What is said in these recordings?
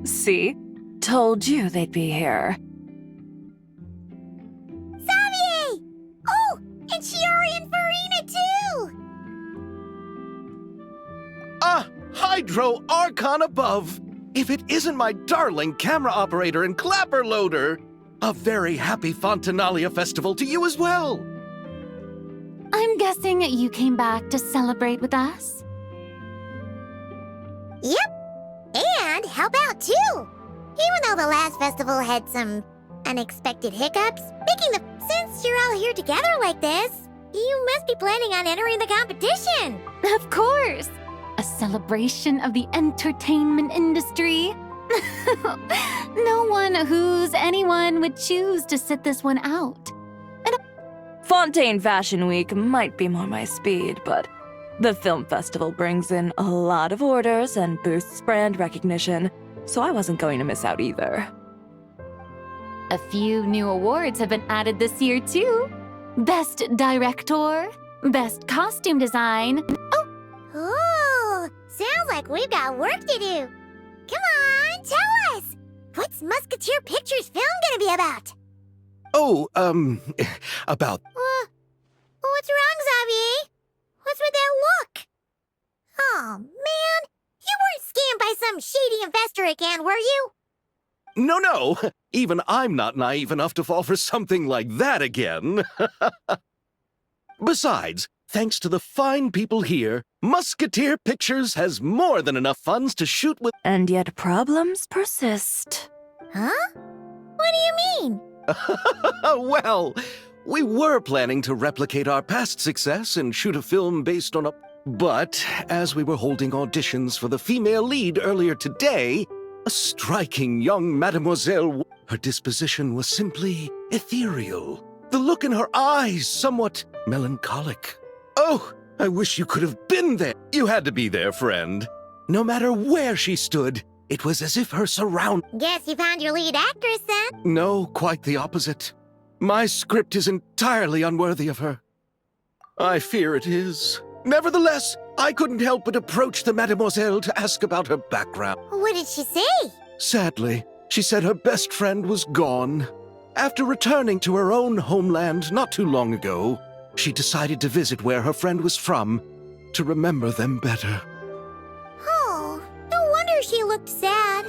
See? Told you they'd be here. Xavier! Oh, and Shiori and Farina too! Ah, Hydro Archon above! If it isn't my darling camera operator and clapper loader! A very happy Fontanalia festival to you as well! I'm guessing you came back to celebrate with us? Yep, and help out too! Even though the last festival had some unexpected hiccups, since you're all here together like this, you must be planning on entering the competition! Of course! A celebration of the entertainment industry. No one who's anyone would choose to sit this one out. Fontaine Fashion Week might be more my speed, but the film festival brings in a lot of orders and boosts brand recognition, so I wasn't going to miss out either. A few new awards have been added this year, too. Best Director, Best Costume Design. Ooh, sounds like we've got work to do. Come on, tell us! What's Musketeer Pictures film gonna be about? Oh, about... What's wrong, Xavier? What's with that look? Oh, man. You weren't scammed by some shady investor again, were you? No. Even I'm not naive enough to fall for something like that again. Besides, thanks to the fine people here, Musketeer Pictures has more than enough funds to shoot with... And yet problems persist. Huh? What do you mean? Well, we were planning to replicate our past success and shoot a film based on a... But, as we were holding auditions for the female lead earlier today, a striking young mademoiselle... Her disposition was simply ethereal. The look in her eyes somewhat melancholic. Oh, I wish you could have been there. You had to be there, friend. No matter where she stood, it was as if her surround... Guess you found your lead actress, then? No, quite the opposite. My script is entirely unworthy of her. I fear it is. Nevertheless, I couldn't help but approach the mademoiselle to ask about her background. What did she say? Sadly, she said her best friend was gone. After returning to her own homeland not too long ago, she decided to visit where her friend was from to remember them better. Oh, no wonder she looked sad.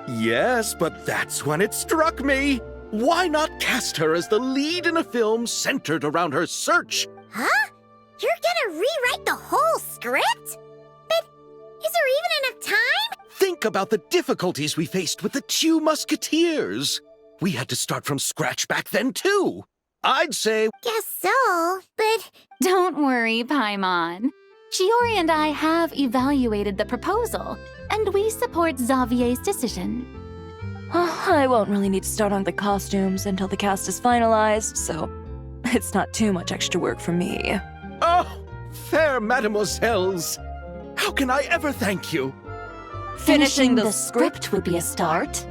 Yes, but that's when it struck me. Why not cast her as the lead in a film centered around her search? Huh? You're gonna rewrite the whole script? But is there even enough time? Think about the difficulties we faced with the two Musketeers. We had to start from scratch back then, too. I'd say... Guess so, but... Don't worry, Paimon. Shiori and I have evaluated the proposal, and we support Xavier's decision. I won't really need to start on the costumes until the cast is finalized, so it's not too much extra work for me. Oh, fair mademoiselles. How can I ever thank you? Finishing the script would be a start.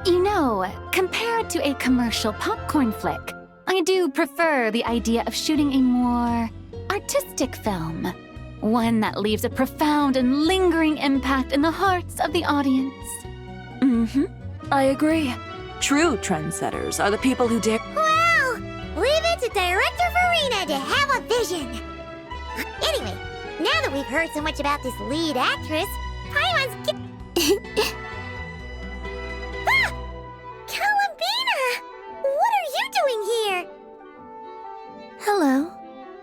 You know, compared to a commercial popcorn flick, I do prefer the idea of shooting a more artistic film. One that leaves a profound and lingering impact in the hearts of the audience. I agree. True trendsetters are the people who dare... Well, leave it to Director Farina to have a vision. Anyway, now that we've heard so much about this lead actress, Paimon's... Ah! Columbina! What are you doing here? Hello.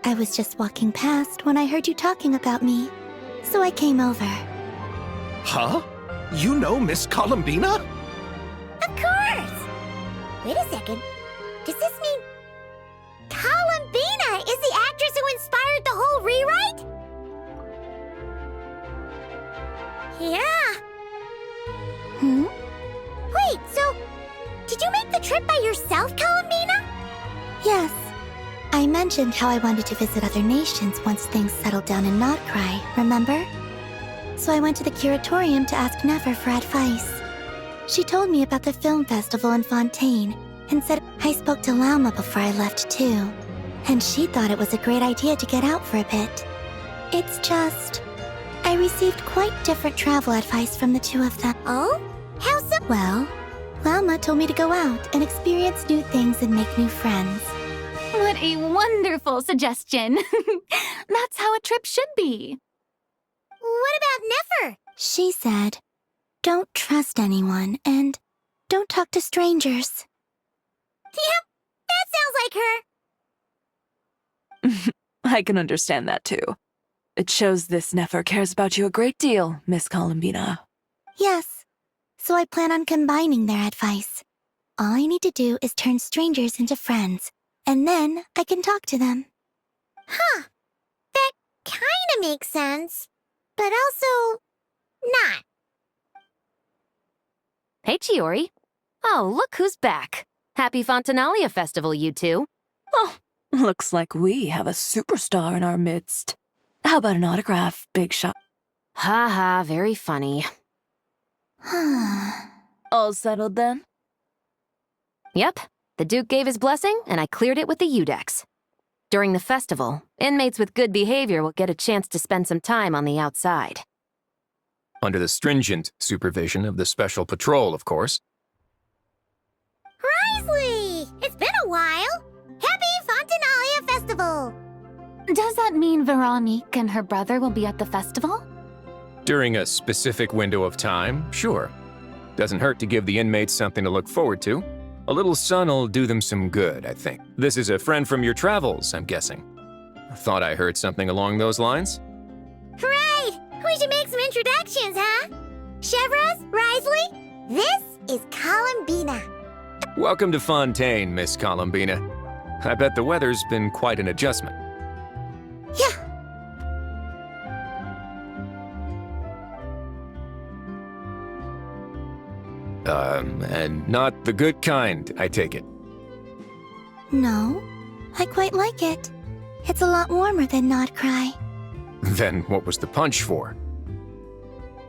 I was just walking past when I heard you talking about me, so I came over. Huh? You know Miss Columbina? Of course! Wait a second. Does this mean... Columbina is the actress who inspired the whole rewrite? Yeah. Wait, so... Did you make the trip by yourself, Columbina? Yes. I mentioned how I wanted to visit other nations once things settled down in Notcry, remember? So I went to the curatorium to ask Never for advice. She told me about the film festival in Fontaine and said I spoke to Lauma before I left too. And she thought it was a great idea to get out for a bit. It's just... I I received quite different travel advice from the two of them. Oh? How so? Well, Llama told me to go out and experience new things and make new friends. What a wonderful suggestion. That's how a trip should be. What about Nefer? She said, don't trust anyone and don't talk to strangers. Yep, that sounds like her. I can understand that too. It shows this Nefer cares about you a great deal, Miss Columbina. Yes, so I plan on combining their advice. All I need to do is turn strangers into friends, and then I can talk to them. Huh. That kinda makes sense. But also, not. Hey, Chiori. Oh, look who's back. Happy Fontanalia Festival, you two. Oh, looks like we have a superstar in our midst. How about an autograph, big shot? Ha ha, very funny. All settled then? Yep, the Duke gave his blessing, and I cleared it with the Udex. During the festival, inmates with good behavior will get a chance to spend some time on the outside. Under the stringent supervision of the Special Patrol, of course. Risley! It's been a while! Happy Fontanalia Festival! Does that mean Veronique and her brother will be at the festival? During a specific window of time, sure. Doesn't hurt to give the inmates something to look forward to. A little sun'll do them some good, I think. This is a friend from your travels, I'm guessing. Thought I heard something along those lines. Right! We should make some introductions, huh? Chevros, Risley, this is Columbina. Welcome to Fontaine, Miss Columbina. I bet the weather's been quite an adjustment. Yeah. And not the good kind, I take it. No, I quite like it. It's a lot warmer than Not Cry. Then what was the punch for?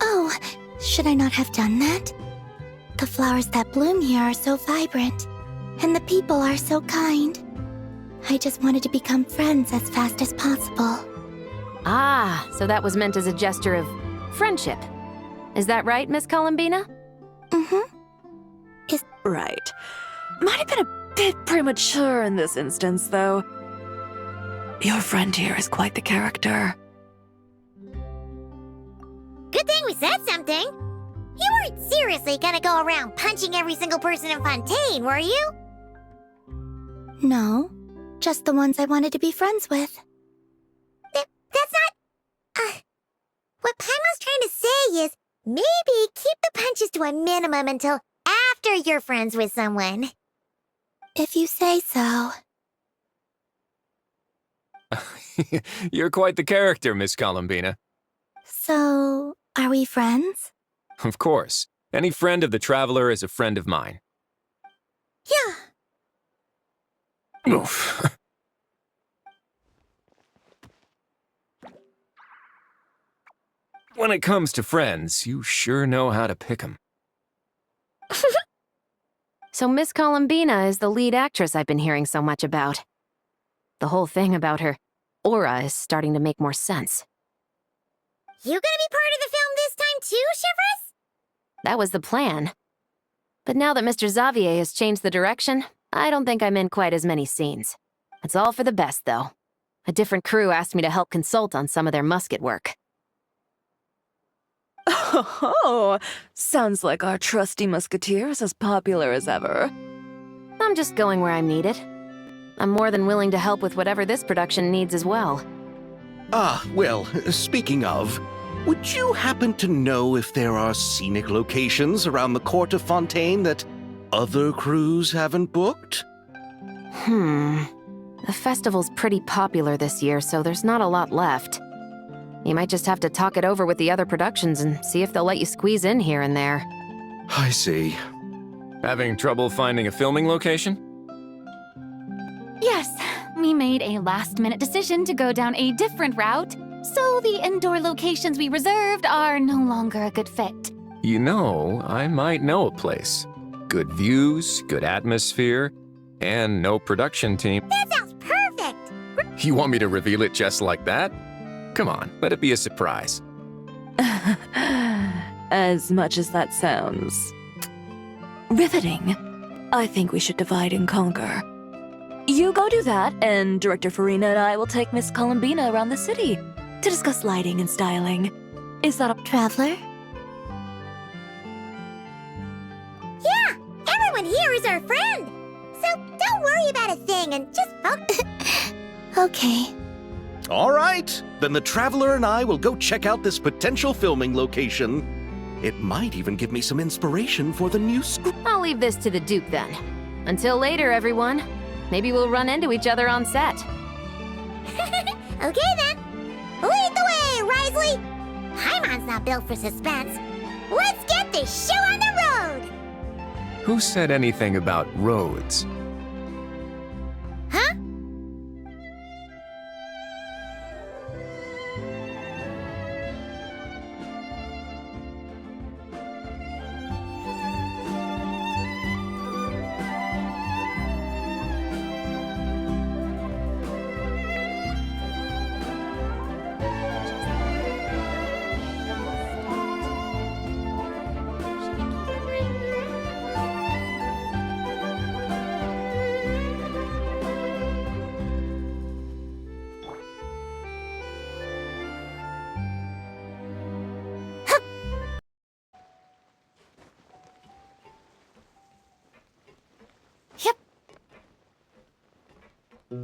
Oh, should I not have done that? The flowers that bloom here are so vibrant, and the people are so kind. I just wanted to become friends as fast as possible. Ah, so that was meant as a gesture of friendship. Is that right, Miss Columbina? Mm-hmm. Right. Might have been a bit premature in this instance, though. Your friend here is quite the character. Good thing we said something. You weren't seriously gonna go around punching every single person in Fontaine, were you? No, just the ones I wanted to be friends with. That's not... What Paimon's trying to say is, maybe keep the punches to a minimum until after you're friends with someone. If you say so. You're quite the character, Miss Columbina. So, are we friends? Of course. Any friend of the Traveler is a friend of mine. Yeah. Oof. When it comes to friends, you sure know how to pick 'em. So Miss Columbina is the lead actress I've been hearing so much about. The whole thing about her aura is starting to make more sense. You gonna be part of the film this time too, Chevros? That was the plan. But now that Mr. Xavier has changed the direction, I don't think I'm in quite as many scenes. It's all for the best, though. A different crew asked me to help consult on some of their musket work. Oh, sounds like our trusty musketeer is as popular as ever. I'm just going where I'm needed. I'm more than willing to help with whatever this production needs as well. Ah, well, speaking of, would you happen to know if there are scenic locations around the court of Fontaine that other crews haven't booked? The festival's pretty popular this year, so there's not a lot left. You might just have to talk it over with the other productions and see if they'll let you squeeze in here and there. I see. Having trouble finding a filming location? Yes, we made a last-minute decision to go down a different route, so the indoor locations we reserved are no longer a good fit. You know, I might know a place. Good views, good atmosphere, and no production team. That sounds perfect! You want me to reveal it just like that? Come on, let it be a surprise. As much as that sounds riveting, I think we should divide and conquer. You go do that, and Director Farina and I will take Miss Columbina around the city to discuss lighting and styling. Is that a Traveler? Yeah, everyone here is our friend. So don't worry about a thing and just focus. Okay. All right, then the Traveler and I will go check out this potential filming location. It might even give me some inspiration for the new script. I'll leave this to the Duke then. Until later, everyone. Maybe we'll run into each other on set. Okay then. Lead the way, Risley. Paimon's not built for suspense. Let's get this show on the road. Who said anything about roads? Huh? Yep. No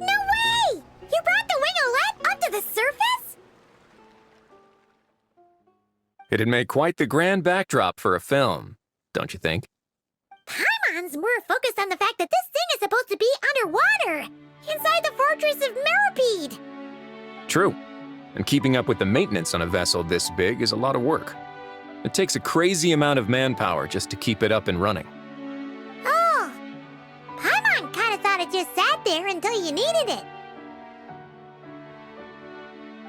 way! You brought the winglet up to the surface? It'd make quite the grand backdrop for a film, don't you think? Paimon's more focused on the fact that this thing is supposed to be underwater, inside the fortress of Meropide. True. And keeping up with the maintenance on a vessel this big is a lot of work. It takes a crazy amount of manpower just to keep it up and running. Oh, Paimon kind of thought it just sat there until you needed it.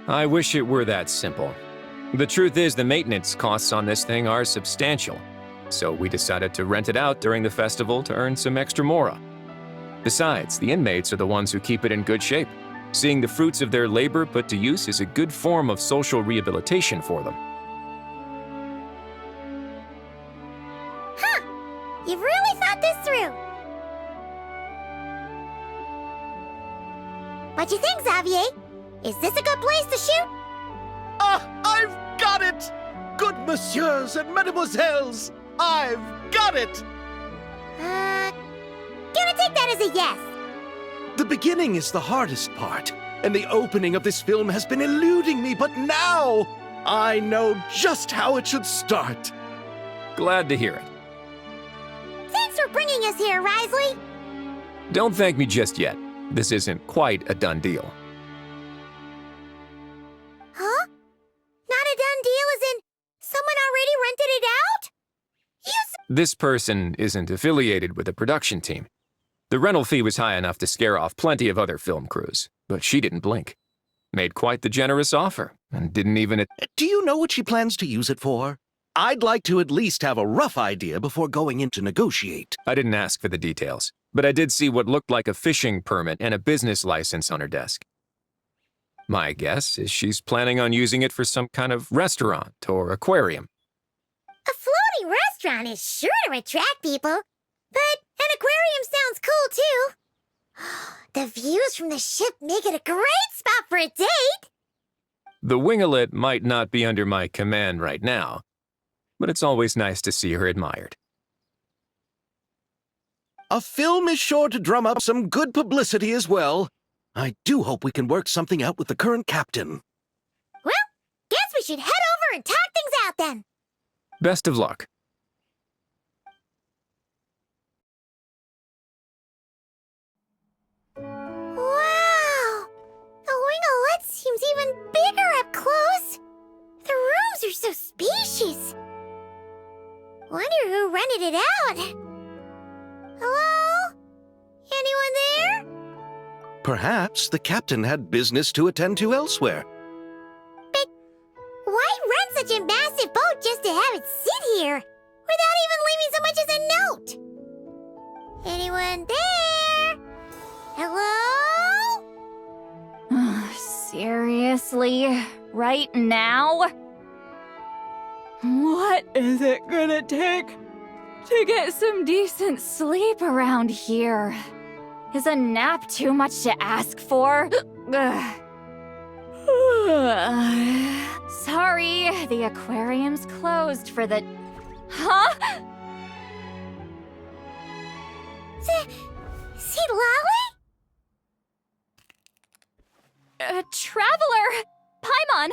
I wish it were that simple. The truth is the maintenance costs on this thing are substantial, so we decided to rent it out during the festival to earn some extra mora. Besides, the inmates are the ones who keep it in good shape. Seeing the fruits of their labor put to use is a good form of social rehabilitation for them. Huh, you've really thought this through. What you think, Xavier? Is this a good place to shoot? Ah, I've got it! Good messieurs and mesdemoiselles, I've got it! Gonna take that as a yes. The beginning is the hardest part, and the opening of this film has been eluding me, but now I know just how it should start. Glad to hear it. Thanks for bringing us here, Risley. Don't thank me just yet. This isn't quite a done deal. Huh? Not a done deal as in someone already rented it out? This person isn't affiliated with the production team. The rental fee was high enough to scare off plenty of other film crews, but she didn't blink. Made quite the generous offer, and didn't even... Do you know what she plans to use it for? I'd like to at least have a rough idea before going in to negotiate. I didn't ask for the details, but I did see what looked like a fishing permit and a business license on her desk. My guess is she's planning on using it for some kind of restaurant or aquarium. A floating restaurant is sure to attract people, but an aquarium sounds cool too. The views from the ship make it a great spot for a date. The winglet might not be under my command right now, but it's always nice to see her admired. A film is sure to drum up some good publicity as well. I do hope we can work something out with the current captain. Well, guess we should head over and talk things out then. Best of luck. Wow! The winglet seems even bigger up close. The rooms are so spacious. Wonder who rented it out. Hello? Anyone there? Perhaps the captain had business to attend to elsewhere. But why rent such a massive boat just to have it sit here? without even leaving so much as a note. Anyone there? Hello? Seriously? Right now? What is it gonna take to get some decent Sleep around here. Is a nap too much to ask for? Ugh. Sorry, the aquarium's closed for the... Huh? See Lolly? Traveler! Paimon!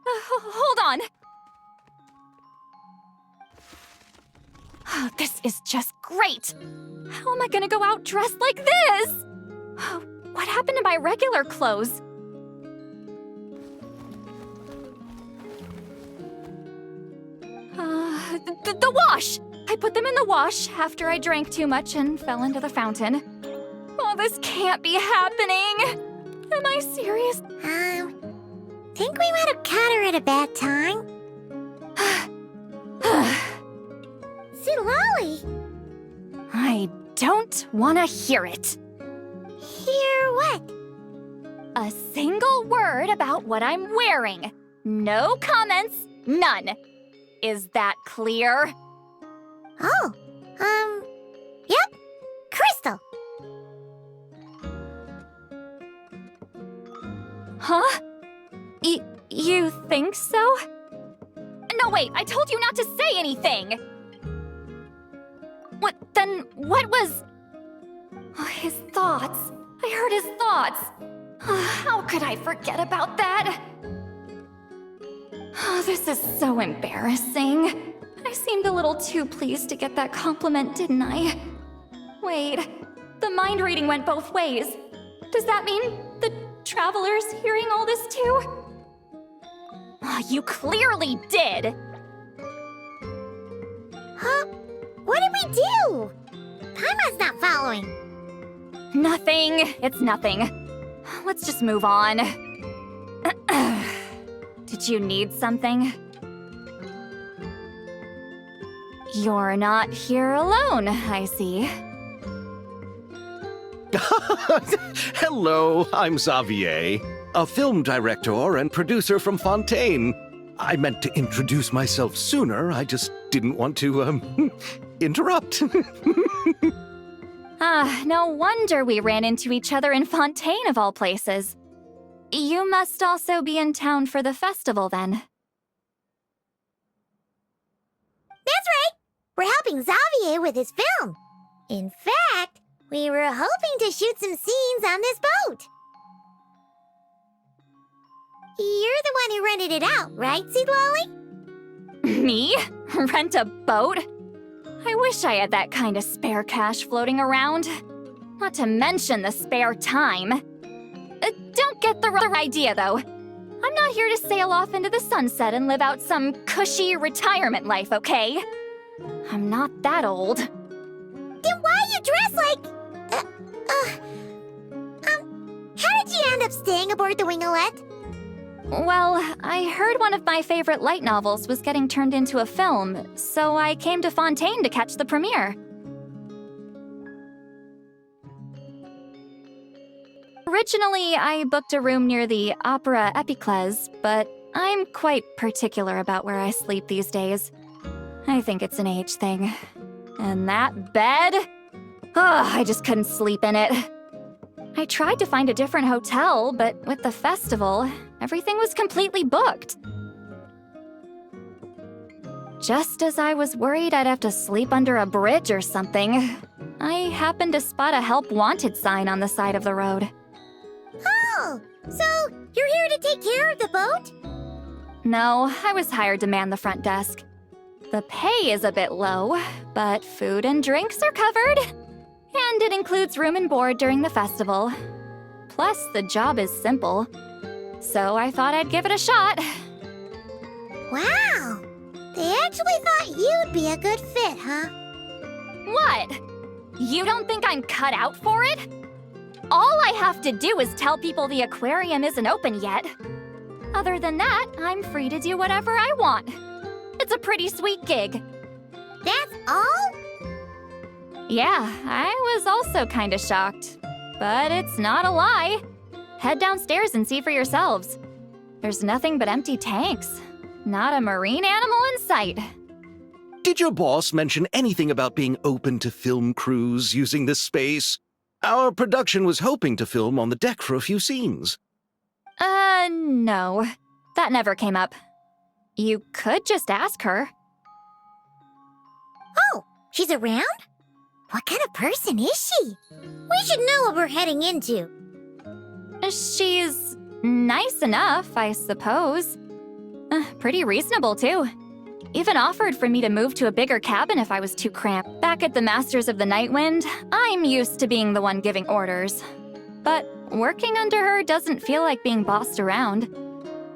Hold on. Oh, this is just great! How am I gonna go out dressed like this? Oh, what happened to my regular clothes? The wash! I put them in the wash after I drank too much and fell into the fountain. Oh, this can't be happening! Am I serious? Think we might have caught her at a bad time. See Lolly? I don't want to hear it. Hear what? A single word about what I'm wearing. No comments, none. Is that clear? Oh, yep. Crystal. Huh? You think so? No, wait, I told you not to say anything! What was... Oh, his thoughts. I heard his thoughts. How could I forget about that? Oh, this is so embarrassing. I seemed a little too pleased to get that compliment, didn't I? Wait, the mind reading went both ways. Does that mean the traveler's hearing all this too? Oh, you clearly did! Huh? What did we do? Paimon's not following. Nothing. It's nothing. Let's just move on. Did you need something? You're not here alone, I see. Hello, I'm Xavier, a film director and producer from Fontaine. I meant to introduce myself sooner, I just didn't want to, interrupt. No wonder we ran into each other in Fontaine of all places. You must also be in town for the festival, then. That's right. We're helping Xavier with his film. In fact, we were hoping to shoot some scenes on this boat. You're the one who rented it out, right, Seed Lolly? Me? Rent a boat? I wish I had that kind of spare cash floating around. Not to mention the spare time. Don't get the wrong idea, though. I'm not here to sail off into the sunset and live out some cushy retirement life, okay? I'm not that old. Then why are you dressed like... how did you end up staying aboard the Winglet? Well, I heard one of my favorite light novels was getting turned into a film, so I came to Fontaine to catch the premiere. Originally, I booked a room near the Opera Epiclese, but I'm quite particular about where I sleep these days. I think it's an age thing. And that bed? I just couldn't sleep in it. I tried to find a different hotel, but with the festival, everything was completely booked. Just as I was worried I'd have to sleep under a bridge or something, I happened to spot a help wanted sign on the side of the road. Oh, so you're here to take care of the boat? No, I was hired to man the front desk. The pay is a bit low, but food and drinks are covered. And it includes room and board during the festival. Plus, the job is simple. So I thought I'd give it a shot. Wow! They actually thought you'd be a good fit, huh? What? You don't think I'm cut out for it? All I have to do is tell people the aquarium isn't open yet. Other than that, I'm free to do whatever I want. It's a pretty sweet gig. That's all? Yeah, I was also kinda shocked. But it's not a lie. Head downstairs and see for yourselves. There's nothing but empty tanks. Not a marine animal in sight. Did your boss mention anything about being open to film crews using this space? Our production was hoping to film on the deck for a few scenes. No. That never came up. You could just ask her. Oh, she's around? What kind of person is she? We should know what we're heading into. She's nice enough, I suppose. Pretty reasonable, too. Even offered for me to move to a bigger cabin if I was too cramped. Back at the Masters of the Nightwind, I'm used to being the one giving orders. But working under her doesn't feel like being bossed around.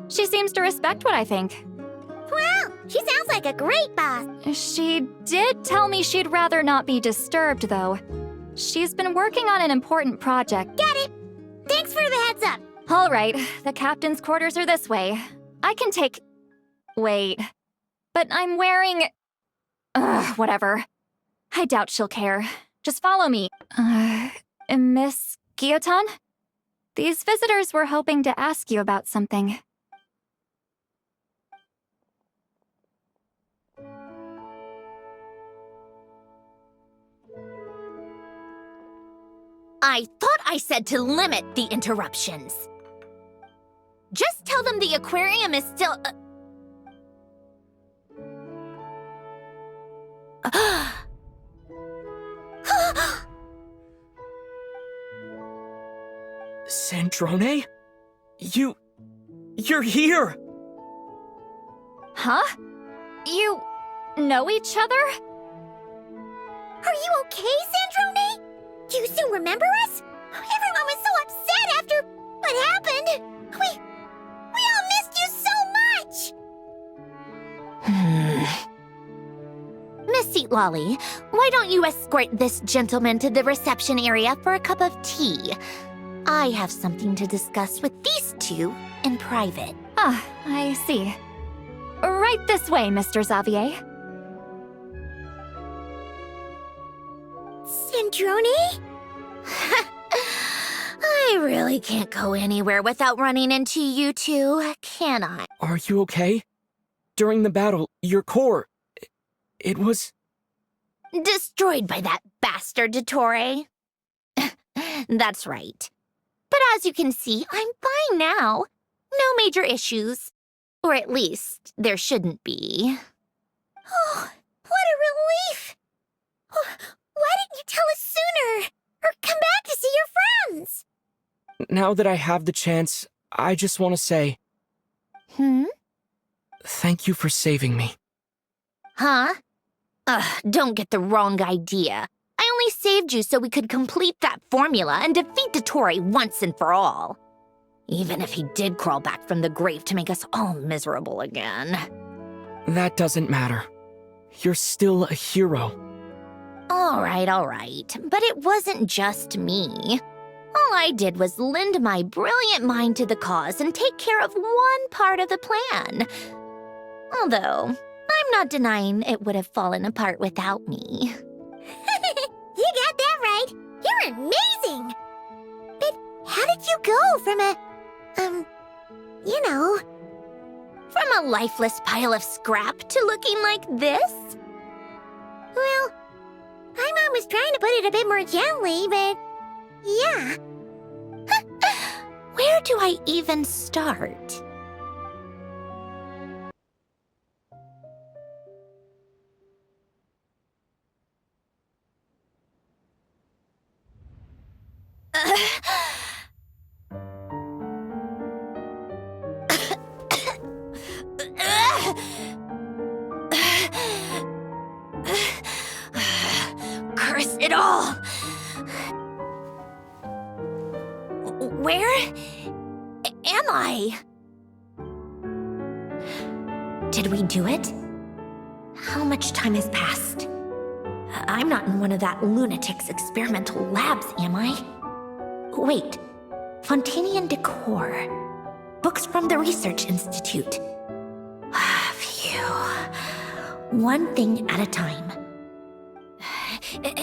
She seems to respect what I think. Wow, she sounds like a great boss. She did tell me she'd rather not be disturbed, though. She's been working on an important project. Got it. Thanks for the heads up. All right, the captain's quarters are this way. I can take... Wait. But I'm wearing... whatever. I doubt she'll care. Just follow me. Miss Guillotin? These visitors were hoping to ask you about something. I thought I said to limit the interruptions. Just tell them the aquarium is still... Snezhnaya? You're here! Huh? You know each other? Are you okay, Snezhnaya? Do you still remember us? Everyone was so upset after what happened. We all missed you so much. Miss Seat Lolly, why don't you escort this gentleman to the reception area for a cup of tea? I have something to discuss with these two in private. Ah, I see. Right this way, Mr. Xavier. Snezhnaya? I really can't go anywhere without running into you two, can I? Are you okay? During the battle, your core... It was... Destroyed by that bastard Dottore. That's right. But as you can see, I'm fine now. No major issues. Or at least, there shouldn't be. Oh, what a relief! Why didn't you tell us sooner? Or come back to see your friends? Now that I have the chance, I just want to say... Thank you for saving me. Huh? Don't get the wrong idea. I only saved you so we could complete that formula and defeat Dottore once and for all. Even if he did crawl back from the grave to make us all miserable again. That doesn't matter. You're still a hero. All right. But it wasn't just me. All I did was lend my brilliant mind to the cause and take care of one part of the plan. Although, I'm not denying it would have fallen apart without me. You got that right. You're amazing. But how did you go from From a lifeless pile of scrap to looking like this? Well, my mom was trying to put it a bit more gently, but yeah. Where do I even start? Curse it all! Where am I? Did we do it? How much time has passed? I'm not in one of that lunatic's experimental labs, am I? Wait, Fontanian decor. Books from the Research Institute. Phew. One thing at a time.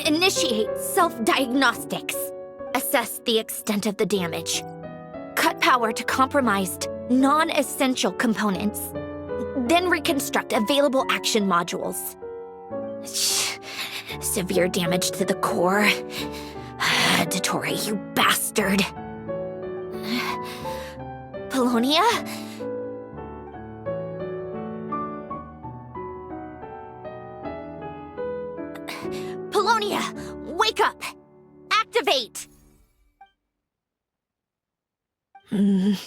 Initiate self-diagnostics. Assess the extent of the damage. Cut power to compromised, non-essential components. Then reconstruct available action modules. Severe damage to the core. Dottore, you bastard. Polonia? Polonia, wake up! Activate! You're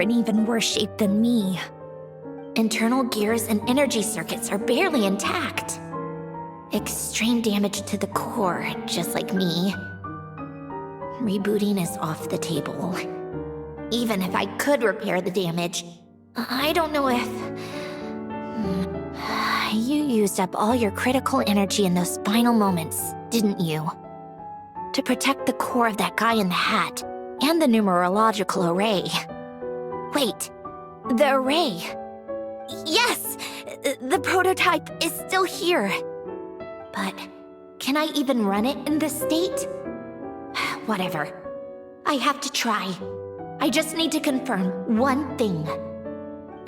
in even worse shape than me. Internal gears and energy circuits are barely intact. Extreme damage to the core, just like me. Rebooting is off the table. Even if I could repair the damage, I don't know if... You used up all your critical energy in those final moments, didn't you? To protect the core of that guy in the hat, and the numerological array. Wait, the array. Yes! The prototype is still here. But can I even run it in this state? Whatever. I have to try. I just need to confirm one thing.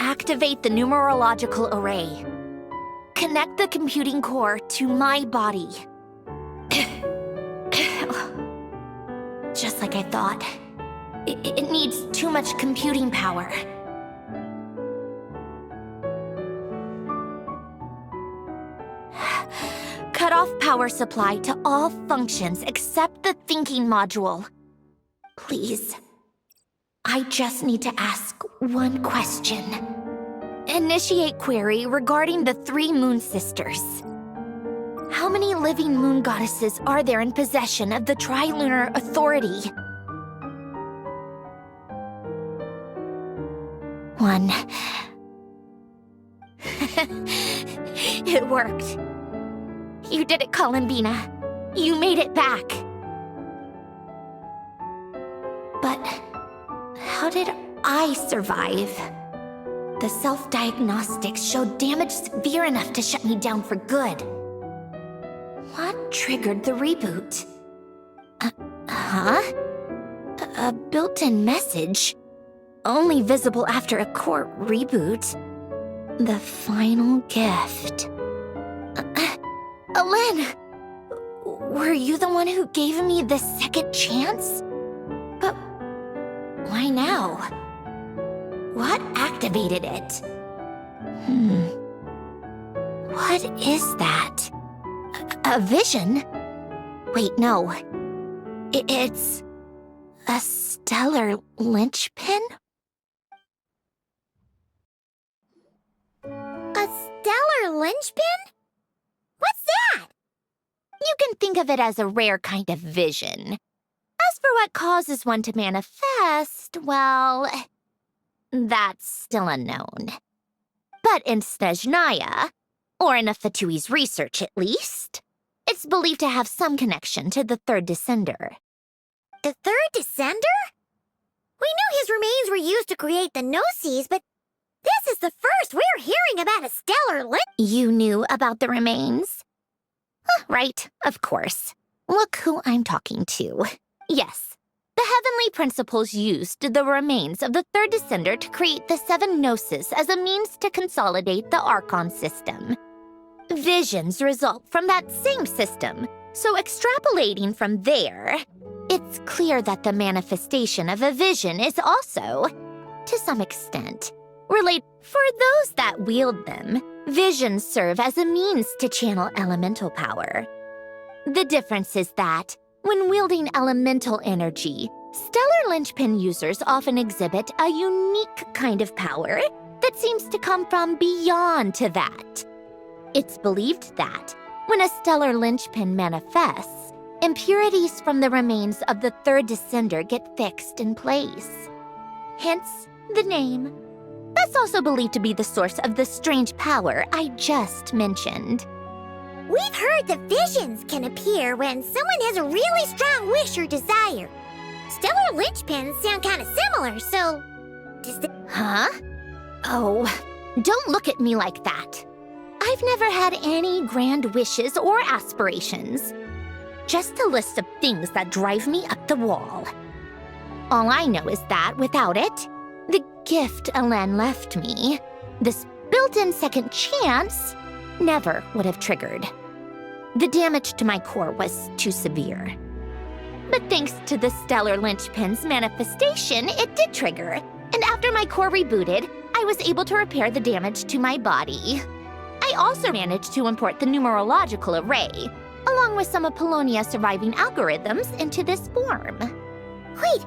Activate the numerological array. Connect the computing core to my body. Just like I thought. It needs too much computing power. Cut off power supply to all functions except the thinking module. Please. I just need to ask one question. Initiate query regarding the 3 moon sisters. How many living moon goddesses are there in possession of the Trilunar Authority? 1. It worked. You did it, Columbina. You made it back. But how did I survive? The self-diagnostics showed damage severe enough to shut me down for good. What triggered the reboot? A built-in message? Only visible after a core reboot. The final gift. Alen! Were you the one who gave me the second chance? But why now? What activated it? What is that? A vision? Wait, no. It's a stellar linchpin? A stellar linchpin? What's that? You can think of it as a rare kind of vision. As for what causes one to manifest, well, that's still unknown. But in Snezhnaya, or in Afatui's research at least, it's believed to have some connection to the third descender. The third descender? We knew his remains were used to create the Gnosis, but this is the first we're hearing about a stellar You knew about the remains? Right, of course. Look who I'm talking to. Yes, the heavenly principles used the remains of the third descender to create the 7 Gnosis as a means to consolidate the Archon system. Visions result from that same system, so extrapolating from there, it's clear that the manifestation of a vision is also, to some extent, related. For those that wield them, visions serve as a means to channel elemental power. The difference is that, when wielding elemental energy, stellar linchpin users often exhibit a unique kind of power that seems to come from beyond to that. It's believed that, when a stellar linchpin manifests, impurities from the remains of the third descender get fixed in place. Hence, the name. That's also believed to be the source of the strange power I just mentioned. We've heard that visions can appear when someone has a really strong wish or desire. Stellar linchpins sound kind of similar, so... Huh? Oh, don't look at me like that. I've never had any grand wishes or aspirations. Just a list of things that drive me up the wall. All I know is that without it, the gift Elen left me, this built-in second chance, never would have triggered. The damage to my core was too severe. But thanks to the stellar linchpin's manifestation, it did trigger. And after my core rebooted, I was able to repair the damage to my body. I also managed to import the numerological array, along with some of Polonia's surviving algorithms, into this form. Wait,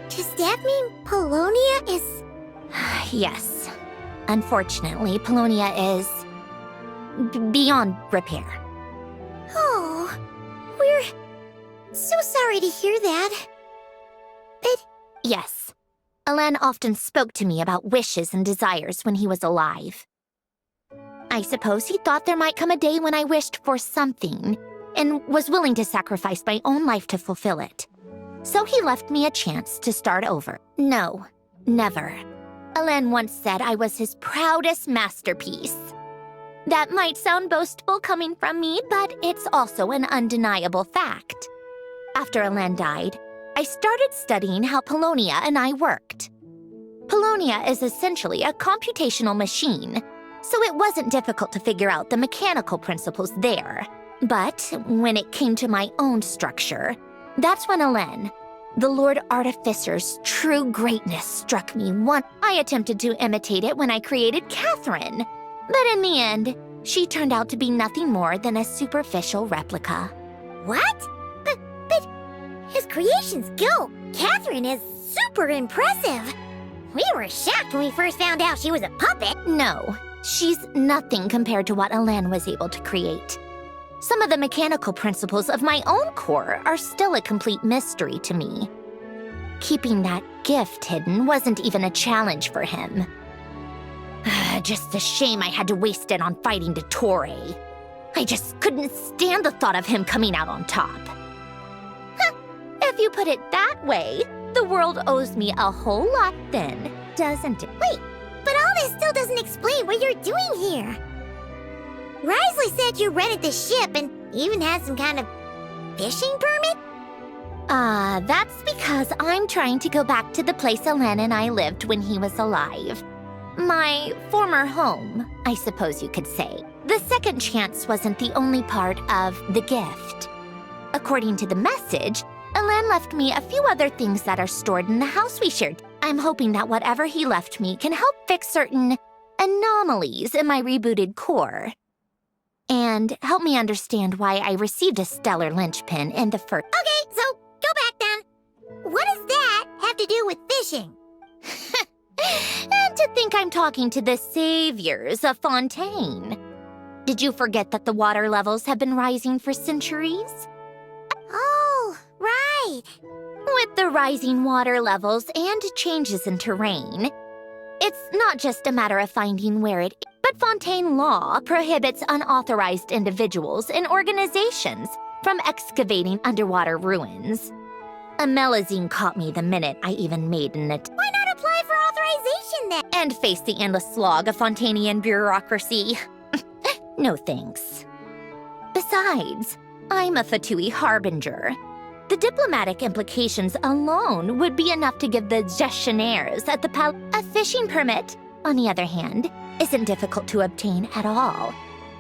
does that mean Polonia is... Yes. Unfortunately, Polonia is... beyond repair. Oh, we're so sorry to hear that. But... Yes. Elen often spoke to me about wishes and desires when he was alive. I suppose he thought there might come a day when I wished for something, and was willing to sacrifice my own life to fulfill it. So he left me a chance to start over. No, never. Elen once said I was his proudest masterpiece. That might sound boastful coming from me, but it's also an undeniable fact. After Elen died, I started studying how Polonia and I worked. Polonia is essentially a computational machine, so it wasn't difficult to figure out the mechanical principles there. But when it came to my own structure, that's when Elen, the Lord Artificer's true greatness, struck me once. I attempted to imitate it when I created Catherine, but in the end, she turned out to be nothing more than a superficial replica. What? But his creation skill, Catherine, is super impressive. We were shocked when we first found out she was a puppet. No, she's nothing compared to what Elen was able to create. Some of the mechanical principles of my own core are still a complete mystery to me. Keeping that gift hidden wasn't even a challenge for him. Just a shame I had to waste it on fighting Dottore. I just couldn't stand the thought of him coming out on top. If you put it that way, the world owes me a whole lot then, doesn't it? Wait, but all this still doesn't explain what you're doing here. Risley said you rented the ship and even had some kind of fishing permit? That's because I'm trying to go back to the place Elen and I lived when he was alive. My former home, I suppose you could say. The second chance wasn't the only part of the gift. According to the message, Elen left me a few other things that are stored in the house we shared. I'm hoping that whatever he left me can help fix certain anomalies in my rebooted core. And help me understand why I received a stellar linchpin in the first... Okay, so go back then. What does that have to do with fishing? And to think I'm talking to the saviors of Fontaine. Did you forget that the water levels have been rising for centuries? Oh, right. With the rising water levels and changes in terrain, it's not just a matter of finding where it is, but Fontaine law prohibits unauthorized individuals and organizations from excavating underwater ruins. Amelazine caught me the minute I even made an attempt. Why not apply for authorization then? And face the endless slog of Fontainian bureaucracy. No thanks. Besides, I'm a Fatui harbinger. The diplomatic implications alone would be enough to give the gestionnaires at the palace a fishing permit. On the other hand, isn't difficult to obtain at all.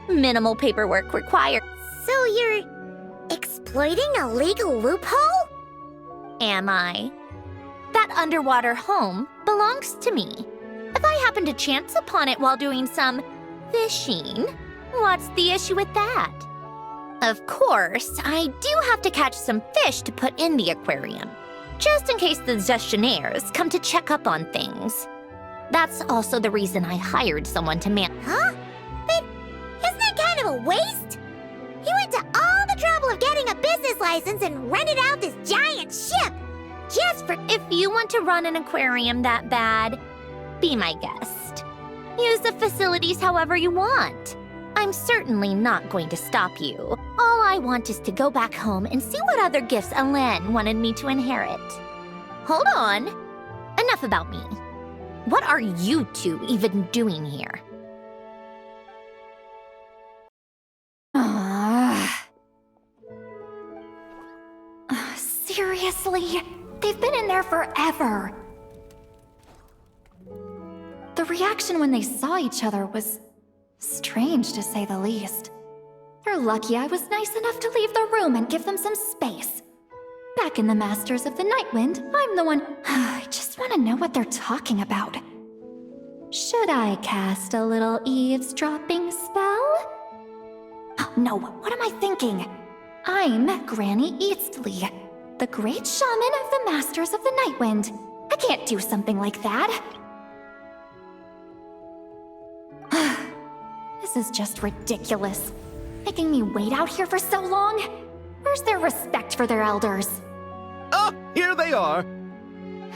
Minimal paperwork required. So you're exploiting a legal loophole? Am I? That underwater home belongs to me. If I happen to chance upon it while doing some fishing, what's the issue with that? Of course, I do have to catch some fish to put in the aquarium, just in case the gestionnaires come to check up on things. That's also the reason I hired someone to man. Huh? But isn't that kind of a waste? You went to all the trouble of getting a business license and rented out this giant ship just for... If you want to run an aquarium that bad, be my guest. Use the facilities however you want. I'm certainly not going to stop you. All I want is to go back home and see what other gifts Elen wanted me to inherit. Hold on. Enough about me. What are you two even doing here? Seriously? They've been in there forever. The reaction when they saw each other was strange, to say the least. They're lucky I was nice enough to leave the room and give them some space. Back in the Masters of the Nightwind, I'm the one... I just want to know what they're talking about. Should I cast a little eavesdropping spell? Oh, no, what am I thinking? I'm Granny Eastley, the great shaman of the Masters of the Nightwind. I can't do something like that. This is just ridiculous. Making me wait out here for so long? Where's their respect for their elders? Oh, here they are.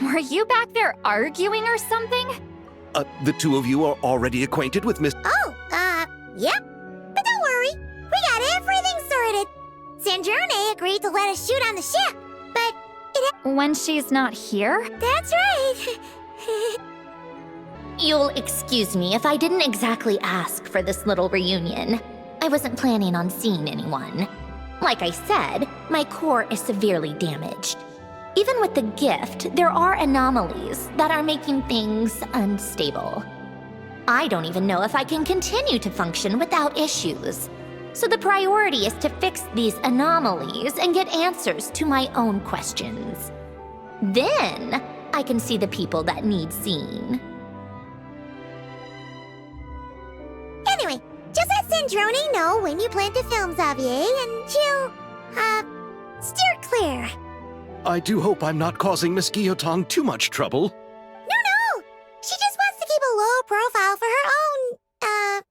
Were you back there arguing or something? The two of you are already acquainted with Miss... Yep. But don't worry, we got everything sorted. Snezhnaya agreed to let us shoot on the ship, but When she's not here? that's right. You'll excuse me if I didn't exactly ask for this little reunion. I wasn't planning on seeing anyone. Like I said, my core is severely damaged. Even with the gift, there are anomalies that are making things unstable. I don't even know if I can continue to function without issues. So the priority is to fix these anomalies and get answers to my own questions. Then, I can see the people that need seeing. Anyway, just let Snezhnaya know when you plan to film Xavier, and she'll, steer clear. I do hope I'm not causing Miss Guillotin too much trouble. No! She just wants to keep a low profile for her own,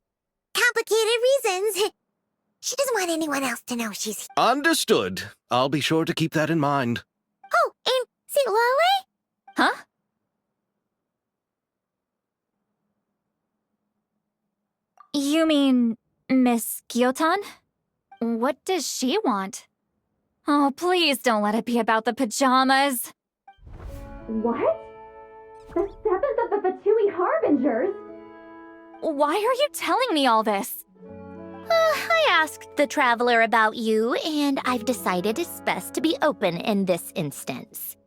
complicated reasons. She doesn't want anyone else to know she's here. Understood. I'll be sure to keep that in mind. Oh, and see Lolly? Huh? You mean Miss Guillotin? What does she want? Oh, please don't let it be about the pajamas. What? The 7th of the Fatui Harbingers? Why are you telling me all this? I asked the Traveler about you, and I've decided it's best to be open in this instance.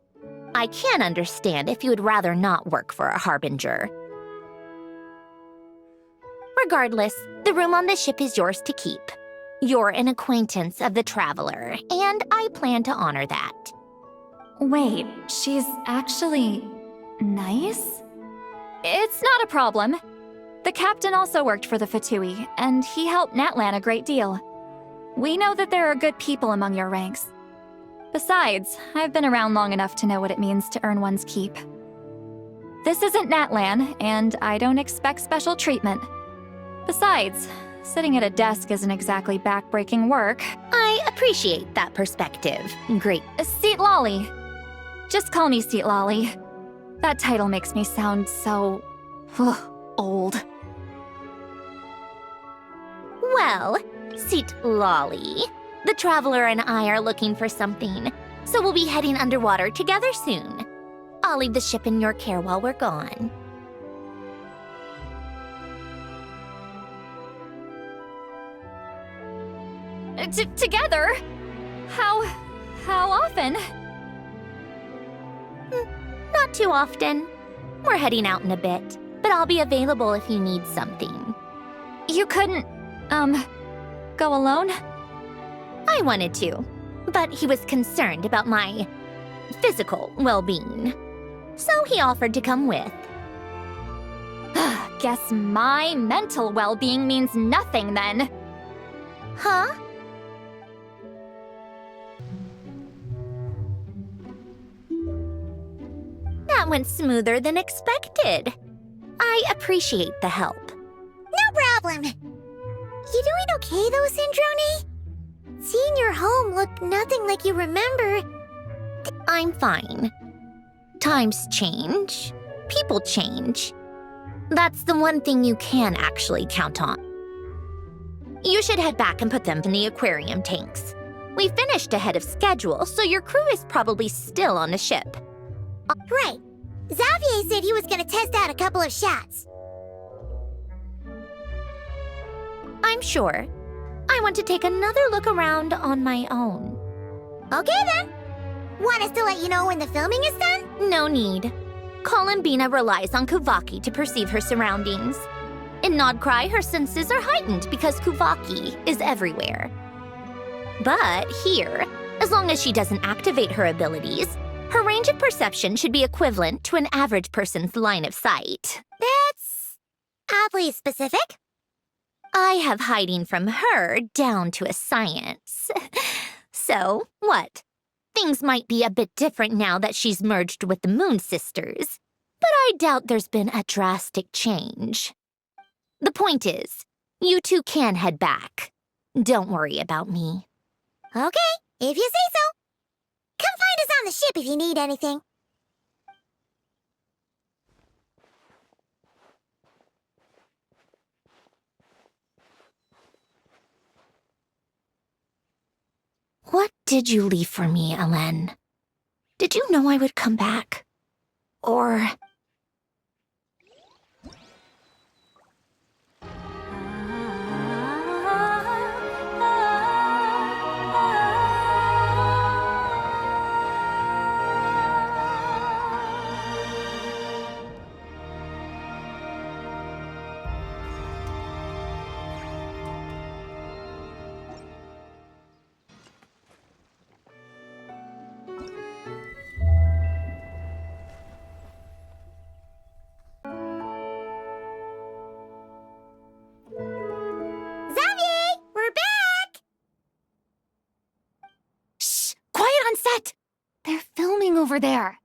I can understand if you would rather not work for a Harbinger. Regardless, the room on the ship is yours to keep. You're an acquaintance of the Traveler, and I plan to honor that. Wait, she's actually nice? It's not a problem. The captain also worked for the Fatui, and he helped Natlan a great deal. We know that there are good people among your ranks. Besides, I've been around long enough to know what it means to earn one's keep. This isn't Natlan, and I don't expect special treatment. Besides, sitting at a desk isn't exactly back-breaking work. I appreciate that perspective. Great. Seat Lolly. Just call me Seat Lolly. That title makes me sound so... old. Well, Seat Lolly, the Traveler and I are looking for something, so we'll be heading underwater together soon. I'll leave the ship in your care while we're gone. Together? How often? Not too often. We're heading out in a bit, but I'll be available if you need something. You couldn't, go alone? I wanted to, but he was concerned about my physical well-being. So he offered to come with. Guess my mental well-being means nothing then. Huh? That went smoother than expected. I appreciate the help. No problem. You doing okay though, Snezhnaya? Seeing your home look nothing like you remember. I'm fine. Times change. People change. That's the one thing you can actually count on. You should head back and put them in the aquarium tanks. We finished ahead of schedule, so your crew is probably still on the ship. Right. Xavier said he was gonna test out a couple of shots. I'm sure. I want to take another look around on my own. Okay then. Want us to let you know when the filming is done? No need. Columbina relies on Kuvaki to perceive her surroundings. In Nodcry, her senses are heightened because Kuvaki is everywhere. But here, as long as she doesn't activate her abilities, her range of perception should be equivalent to an average person's line of sight. That's oddly specific. I have hiding from her down to a science. So, what? Things might be a bit different now that she's merged with the Moon Sisters, but I doubt there's been a drastic change. The point is, you two can head back. Don't worry about me. Okay, if you say so. Come find us on the ship if you need anything. What did you leave for me, Ellen? Did you know I would come back? Or... set! They're filming over there.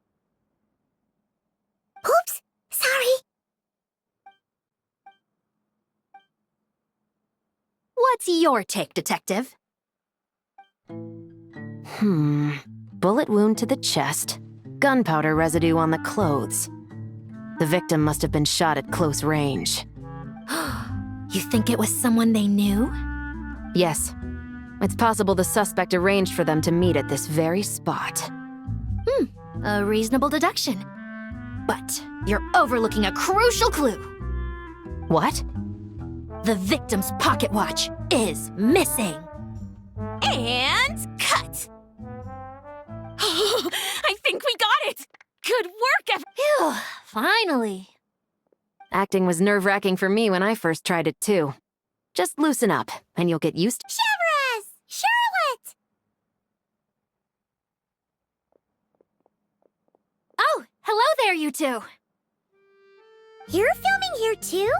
Oops, sorry. What's your take, Detective? Bullet wound to the chest. Gunpowder residue on the clothes. The victim must have been shot at close range. You think it was someone they knew? Yes. It's possible the suspect arranged for them to meet at this very spot. A reasonable deduction. But you're overlooking a crucial clue. What? The victim's pocket watch is missing. And cut! I think we got it! Good work, Phew, finally. Acting was nerve-wracking for me when I first tried it, too. Just loosen up, and you'll get used to— Severus! Charlotte! Oh, hello there, you two. You're filming here too?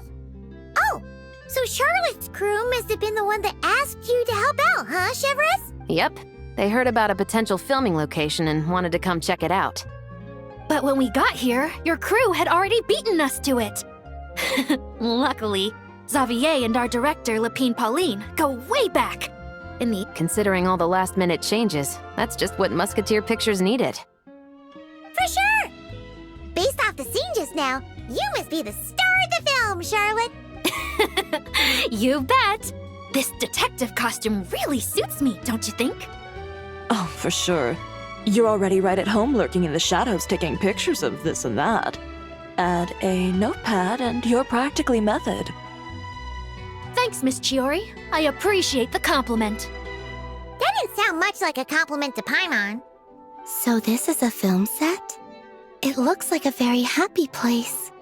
Oh, so Charlotte's crew must have been the one that asked you to help out, huh, Severus? Yep. They heard about a potential filming location and wanted to come check it out. But when we got here, your crew had already beaten us to it. Luckily, Xavier and our director, Lapine Pauline, go way back. Considering all the last-minute changes, that's just what Musketeer Pictures needed. For sure! Based off the scene just now, you must be the star of the film, Charlotte! You bet! This detective costume really suits me, don't you think? Oh, for sure. You're already right at home lurking in the shadows taking pictures of this and that. Add a notepad and you're practically method. Thanks, Miss Chiori. I appreciate the compliment. That didn't sound much like a compliment to Paimon. So this is a film set? It looks like a very happy place.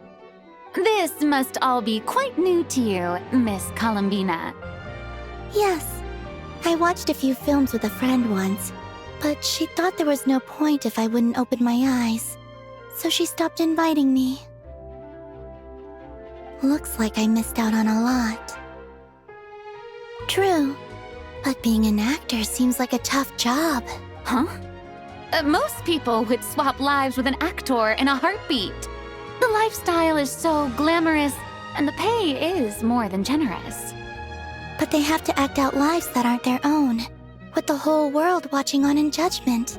This must all be quite new to you, Miss Columbina. Yes. I watched a few films with a friend once, but she thought there was no point if I wouldn't open my eyes, so she stopped inviting me. Looks like I missed out on a lot. True, but being an actor seems like a tough job. Huh? Most people would swap lives with an actor in a heartbeat. The lifestyle is so glamorous, and the pay is more than generous. But they have to act out lives that aren't their own, with the whole world watching on in judgment.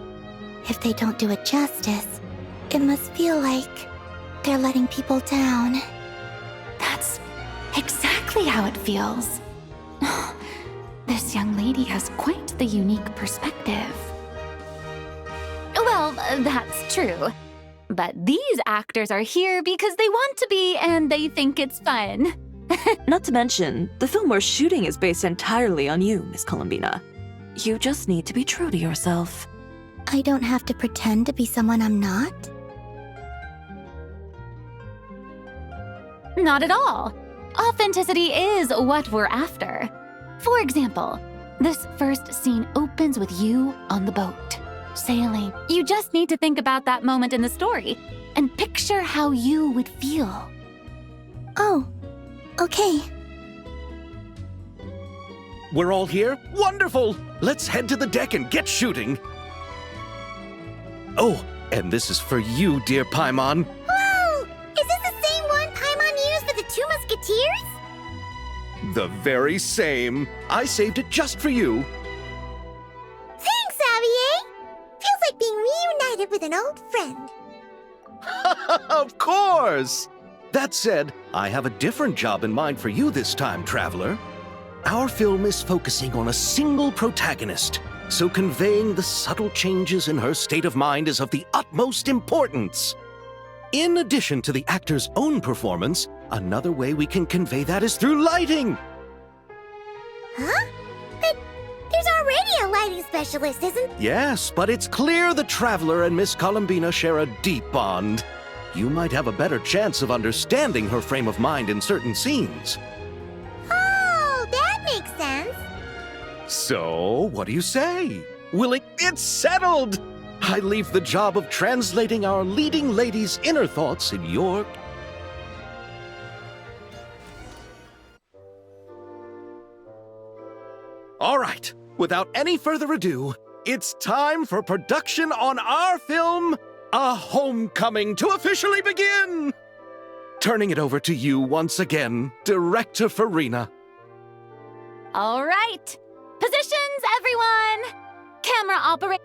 If they don't do it justice, it must feel like they're letting people down. That's exactly how it feels. This young lady has quite the unique perspective. Well, that's true. But these actors are here because they want to be and they think it's fun. Not to mention, the film we're shooting is based entirely on you, Miss Columbina. You just need to be true to yourself. I don't have to pretend to be someone I'm not? Not at all. Authenticity is what we're after. For example, this first scene opens with you on the boat, sailing. You just need to think about that moment in the story and picture how you would feel. Oh, okay. We're all here? Wonderful! Let's head to the deck and get shooting. Oh, and this is for you, dear Paimon. Whoa! Is this the same one Paimon used for the Two Musketeers? The very same. I saved it just for you. Thanks, Xavier! Feels like being reunited with an old friend. Of course! That said, I have a different job in mind for you this time, traveler. Our film is focusing on a single protagonist, so conveying the subtle changes in her state of mind is of the utmost importance. In addition to the actor's own performance, another way we can convey that is through lighting. Huh? But there's already a lighting specialist, isn't there? Yes, but it's clear the traveler and Miss Columbina share a deep bond. You might have a better chance of understanding her frame of mind in certain scenes. Oh, that makes sense. So, what do you say? It's settled! I leave the job of translating our leading lady's inner thoughts in your... All right, without any further ado, it's time for production on our film, A Homecoming, to officially begin! Turning it over to you once again, Director Farina. All right. Positions, everyone! Camera operate.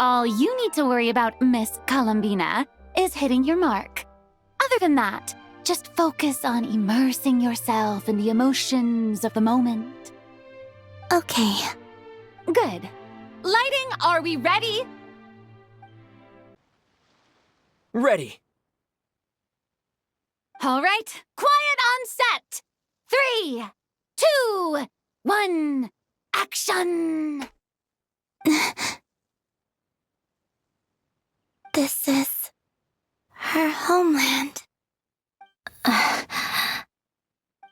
All you need to worry about, Miss Columbina, is hitting your mark. Other than that, just focus on immersing yourself in the emotions of the moment. Okay. Good. Lighting, are we ready? Ready. All right, quiet on set. 3, 2, 1, action! This is her homeland.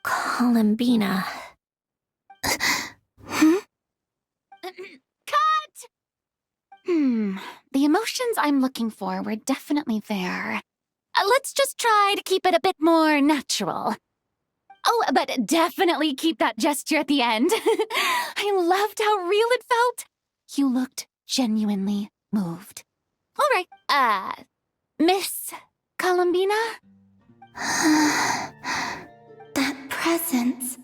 Columbina. Cut! The emotions I'm looking for were definitely there. Let's just try to keep it a bit more natural. Oh, but definitely keep that gesture at the end. I loved how real it felt. You looked genuinely moved. All right, Miss Columbina? That presence.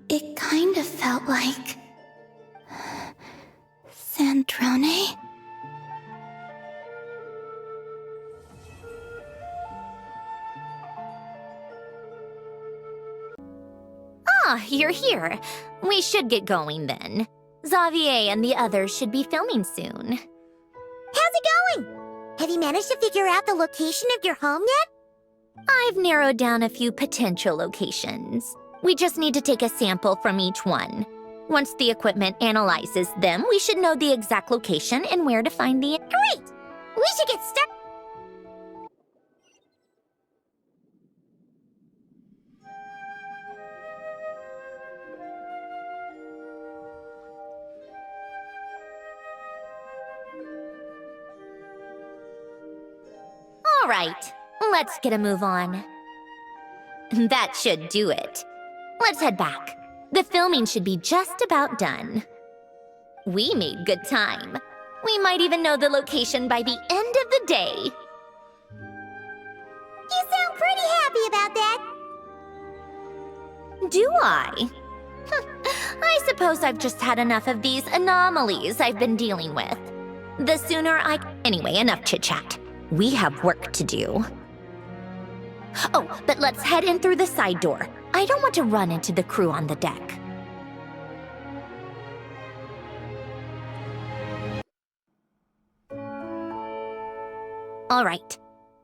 It kind of felt like... Sandrone? Ah, you're here. We should get going then. Xavier and the others should be filming soon. How's it going? Have you managed to figure out the location of your home yet? I've narrowed down a few potential locations. We just need to take a sample from each one. Once the equipment analyzes them, we should know the exact location and where to find the... Great! We should get started. All right, let's get a move on. That should do it. Let's head back. The filming should be just about done. We made good time. We might even know the location by the end of the day. You sound pretty happy about that. Do I? I suppose I've just had enough of these anomalies I've been dealing with. The sooner I... Anyway, enough chit-chat. We have work to do. Oh, but let's head in through the side door. I don't want to run into the crew on the deck. All right,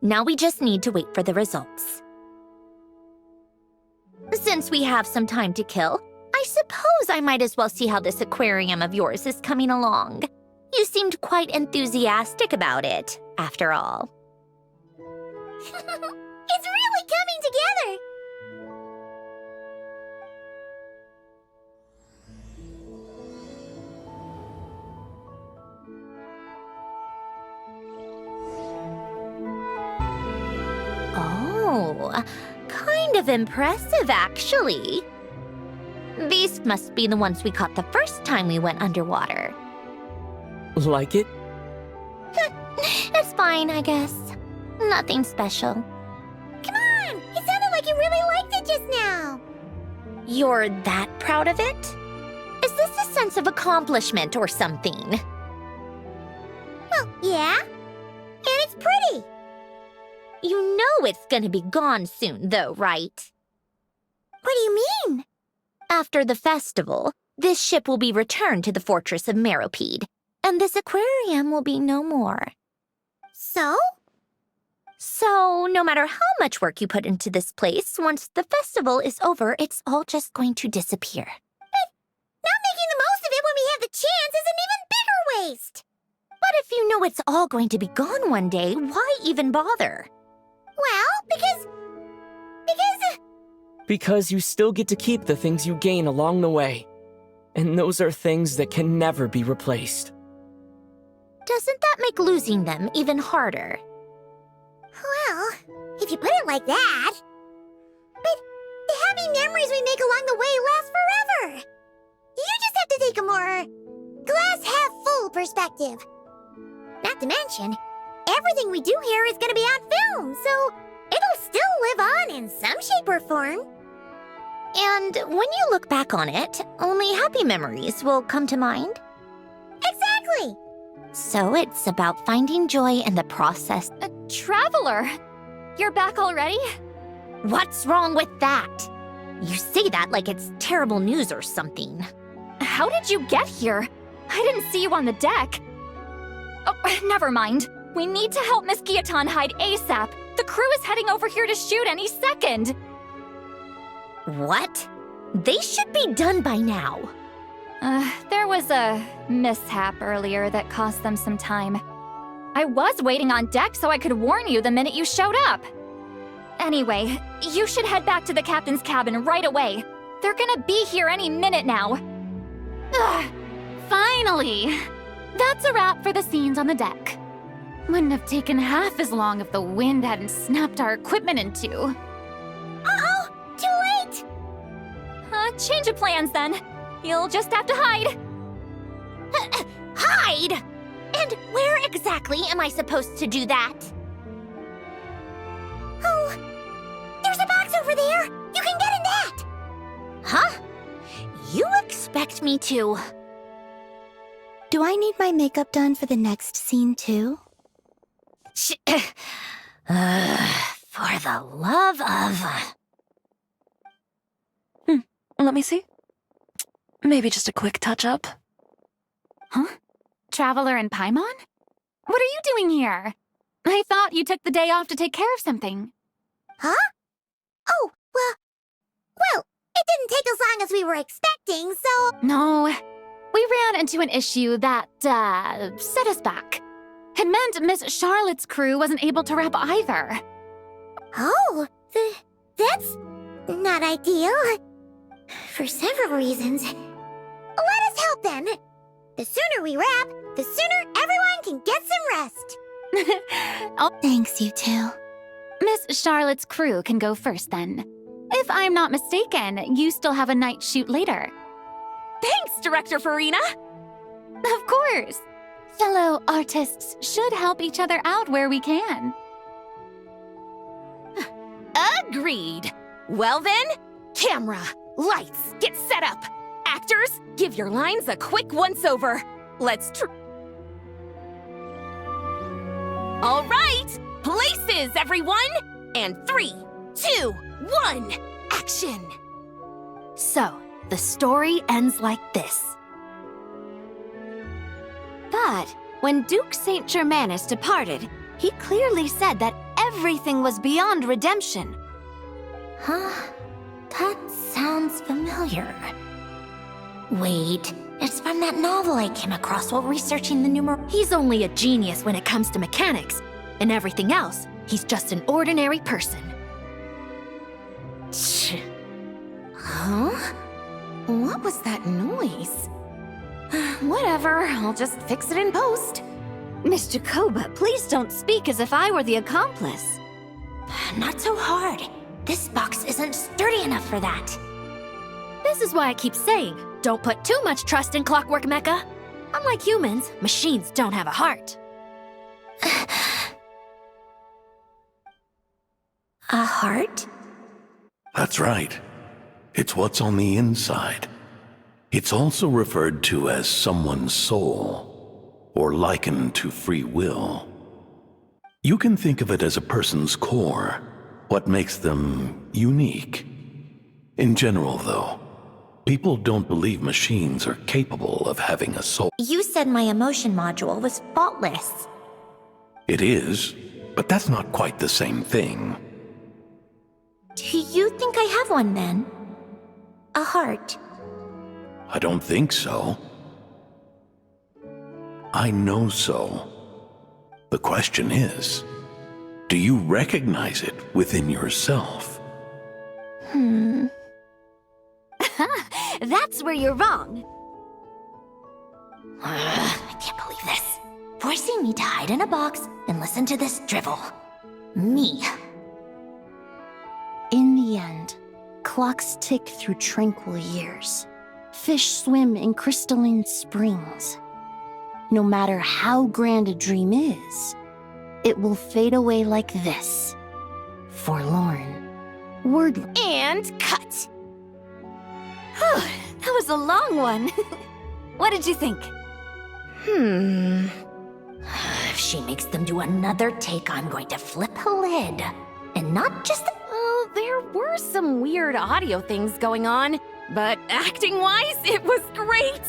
now we just need to wait for the results. Since we have some time to kill, suppose I might as well see how this aquarium of yours is coming along. You seemed quite enthusiastic about it, after all. It's really coming together! Oh, kind of impressive, actually. These must be the ones we caught the first time we went underwater. Like it? It's fine, I guess. Nothing special. Come on! It sounded like you really liked it just now! You're that proud of it? Is this a sense of accomplishment or something? Well, yeah. And it's pretty! You know it's gonna be gone soon, though, right? What do you mean? After the festival, this ship will be returned to the fortress of Meropide, and this aquarium will be no more. So? So, no matter how much work you put into this place, once the festival is over, it's all just going to disappear. But not making the most of it when we have the chance is an even bigger waste! But if you know it's all going to be gone one day, why even bother? Well, Because you still get to keep the things you gain along the way. And those are things that can never be replaced. Doesn't that make losing them even harder? well, if you put it like that. But the happy memories we make along the way last forever. You just have to take a more glass-half-full perspective. Not to mention, everything we do here is going to be on film, so it'll still live on in some shape or form. And when you look back on it, only happy memories will come to mind? Exactly! So it's about finding joy in the process. Traveler! You're back already? What's wrong with that? You say that like it's terrible news or something. How did you get here? I didn't see you on the deck. Oh, never mind. We need to help Miss Guillotin hide ASAP. The crew is heading over here to shoot any second. What? They should be done by now. There was a mishap earlier that cost them some time. I was waiting on deck so I could warn you the minute you showed up. Anyway, you should head back to the captain's cabin right away. They're gonna be here any minute now. Ugh, finally! That's a wrap for the scenes on the deck. Wouldn't have taken half as long if the wind hadn't snapped our equipment in two. Uh-oh! Too late! Change of plans then. You'll just have to hide. Hide? And where exactly am I supposed to do that? Oh, there's a box over there! You can get in that! Huh? You expect me to... Do I need my makeup done for the next scene too? For the love of... Let me see. Maybe just a quick touch-up. Huh? Traveler and Paimon? What are you doing here? I thought you took the day off to take care of something. Huh? Oh, well, it didn't take as long as we were expecting, so... No, we ran into an issue that, set us back. It meant Miss Charlotte's crew wasn't able to wrap either. Oh, that's not ideal. For several reasons. Let us help then. The sooner we wrap, the sooner everyone can get some rest. Oh, Thanks, you two. Miss Charlotte's crew can go first then. If I'm not mistaken, you still have a night shoot later. Thanks, Director Farina! Of course. Fellow artists should help each other out where we can. Agreed. Well then, camera, lights, get set up. Actors, give your lines a quick once-over. Let's All right, places, everyone! And 3, 2, 1, action! So, the story ends like this. But when Duke Saint Germanus departed, he clearly said that everything was beyond redemption. Huh? That sounds familiar. Wait, it's from that novel I came across while researching the numeral. He's only a genius when it comes to mechanics. And everything else, he's just an ordinary person. Huh? What was that noise? Whatever, I'll just fix it in post. Miss Jacoba, please don't speak as if I were the accomplice. Not so hard. This box isn't sturdy enough for that. This is why I keep saying, don't put too much trust in Clockwork Mecha. Unlike humans, machines don't have a heart. A heart? That's right. It's what's on the inside. It's also referred to as someone's soul, or likened to free will. You can think of it as a person's core, what makes them unique. In general, though, people don't believe machines are capable of having a soul. You said my emotion module was faultless. It is, but that's not quite the same thing. Do you think I have one then? A heart? I don't think so. I know so. The question is, do you recognize it within yourself? That's where you're wrong. I can't believe this. Forcing me to hide in a box and listen to this drivel. Me. In the end, clocks tick through tranquil years. Fish swim in crystalline springs. No matter how grand a dream is, it will fade away like this. Forlorn. Wordless. And cut. Whew, that was a long one. What did you think? If she makes them do another take, I'm going to flip a lid. And not just the... Well, there were some weird audio things going on, but acting-wise, it was great.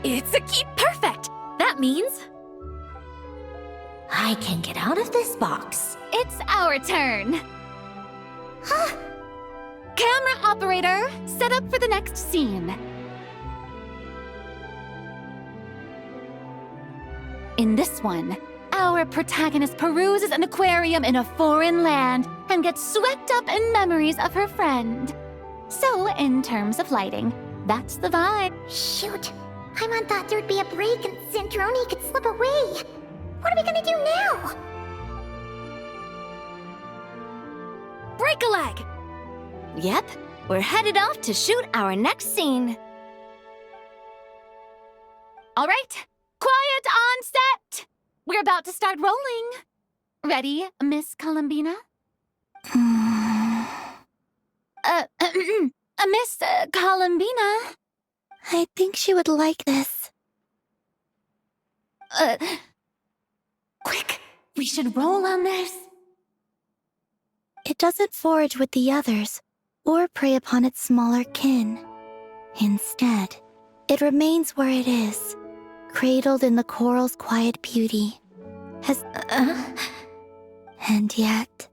It's a keep perfect. That means I can get out of this box. It's our turn. Camera operator, set up for the next scene. In this one, our protagonist peruses an aquarium in a foreign land and gets swept up in memories of her friend. So, in terms of lighting, that's the vibe. Shoot. Paimon thought there'd be a break and Zandroni could slip away. What are we gonna do now? Break a leg. Yep, we're headed off to shoot our next scene. All right, quiet on set. We're about to start rolling. Ready, Miss Columbina? Miss Columbina? I think she would like this. Quick, we should roll on this. It doesn't forage with the others, or prey upon its smaller kin. Instead, it remains where it is, cradled in the coral's quiet beauty. And yet,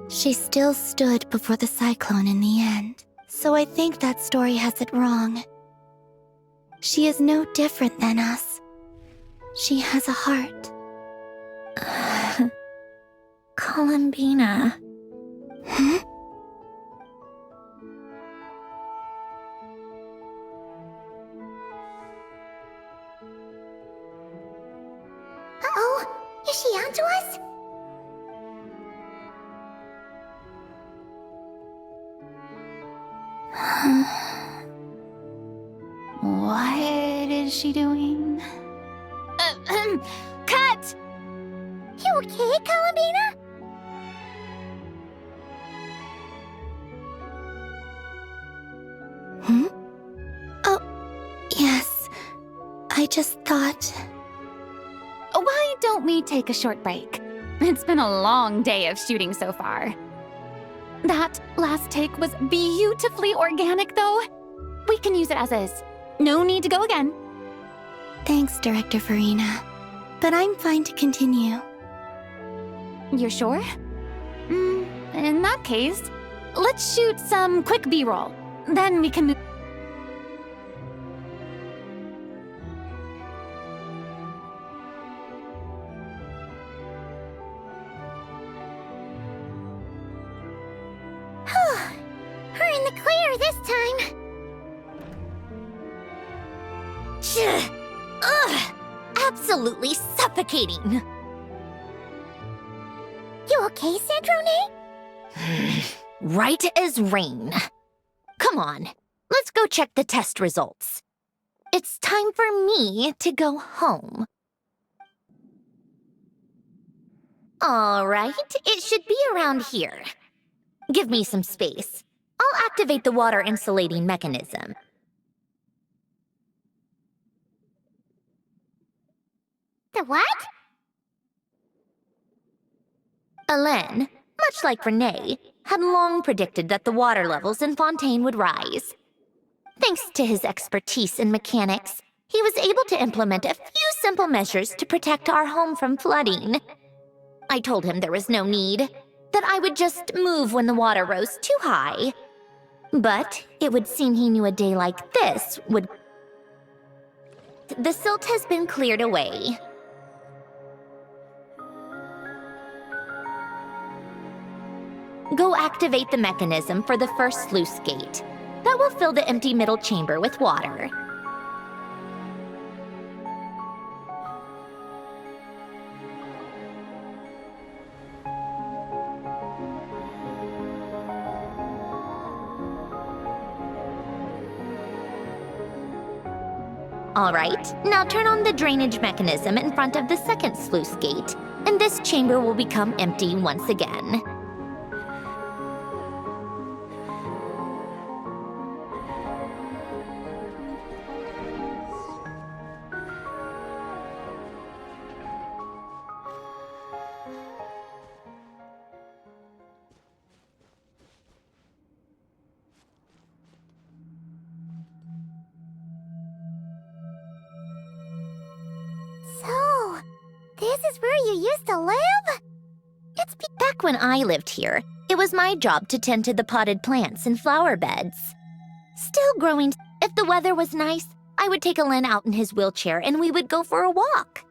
she still stood before the cyclone in the end. So I think that story has it wrong. She is no different than us. She has a heart. Columbina. Uh-oh, is she onto us? What is she doing? Cut! You okay, Columbina? Oh, yes. I just thought... Why don't we take a short break? It's been a long day of shooting so far. That last take was beautifully organic, though. We can use it as is. No need to go again. Thanks, Director Farina. But I'm fine to continue. You're sure? In that case, let's shoot some quick B-roll. Then we can move... better this time. Ugh! Absolutely suffocating. You okay, Snezhnaya? Right as rain. Come on, let's go check the test results. It's time for me to go home. All right, it should be around here. Give me some space. I'll activate the water insulating mechanism. The what? Alain, much like Renee, had long predicted that the water levels in Fontaine would rise. Thanks to his expertise in mechanics, he was able to implement a few simple measures to protect our home from flooding. I told him there was no need, that I would just move when the water rose too high. But it would seem he knew a day like this would... The silt has been cleared away. Go activate the mechanism for the first sluice gate. That will fill the empty middle chamber with water. All right, now turn on the drainage mechanism in front of the second sluice gate, and this chamber will become empty once again. So, this is where you used to live? It's back when I lived here. It was my job to tend to the potted plants and flower beds. Still growing. If the weather was nice, I would take Alain out in his wheelchair and we would go for a walk.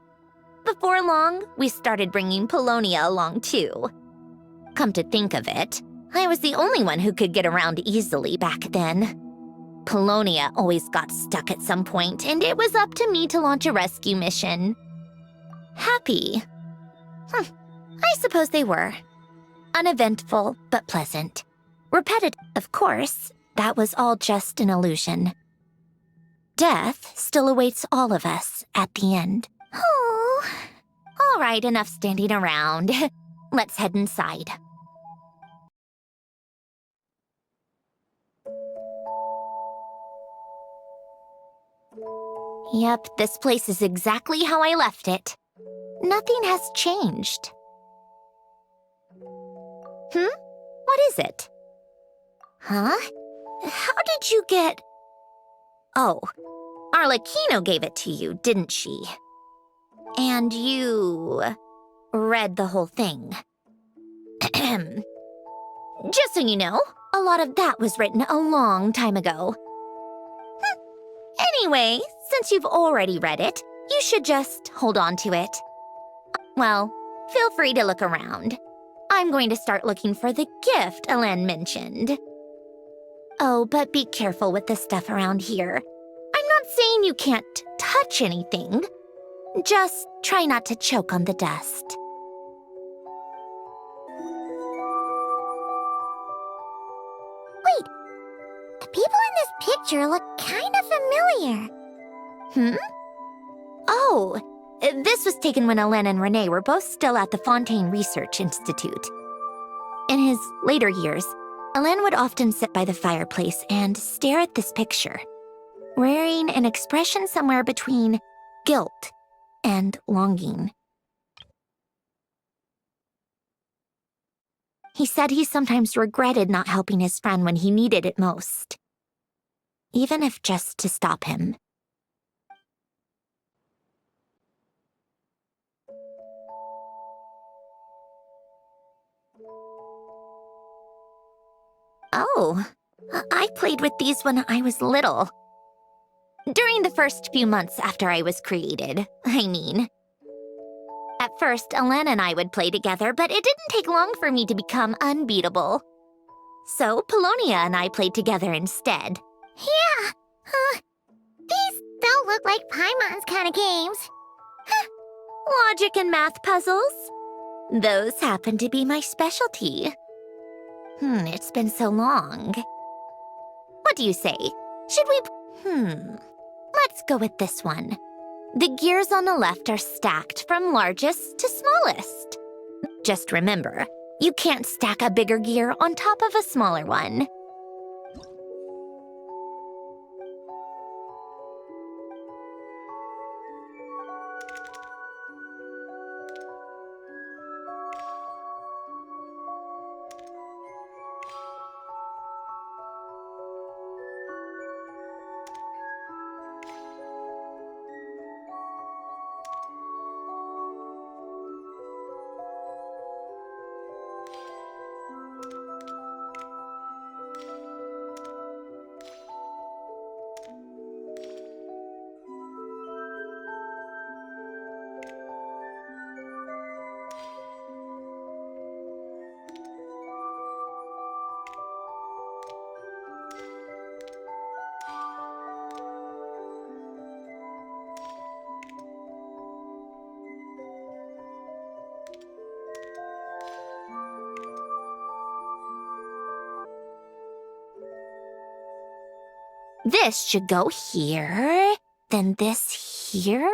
Before long, we started bringing Polonia along too. Come to think of it, I was the only one who could get around easily back then. Polonia always got stuck at some point, and it was up to me to launch a rescue mission. Happy. I suppose they were. Uneventful, but pleasant. Repetitive, of course. That was all just an illusion. Death still awaits all of us at the end. Oh. All right, enough standing around. Let's head inside. Yep, this place is exactly how I left it. Nothing has changed. What is it? Huh? How did you get... Oh, Arlecchino gave it to you, didn't she? And you... read the whole thing. Just so you know, a lot of that was written a long time ago. Anyway, since you've already read it, you should just hold on to it. Well, feel free to look around. I'm going to start looking for the gift Alain mentioned. Oh, but be careful with the stuff around here. I'm not saying you can't touch anything. Just try not to choke on the dust. Wait, the people in this picture look kind of familiar. Oh, this was taken when Alain and Renee were both still at the Fontaine Research Institute. In his later years, Alain would often sit by the fireplace and stare at this picture, wearing an expression somewhere between guilt and longing. He said he sometimes regretted not helping his friend when he needed it most, even if just to stop him. Oh, I played with these when I was little. During the first few months after I was created, I mean. At first, Alain and I would play together, but it didn't take long for me to become unbeatable. So Polonia and I played together instead. Yeah. These don't look like Paimon's kind of games. Logic and math puzzles? Those happen to be my specialty. It's been so long. What do you say? Should we... Let's go with this one. The gears on the left are stacked from largest to smallest. Just remember, you can't stack a bigger gear on top of a smaller one. This should go here, then this here,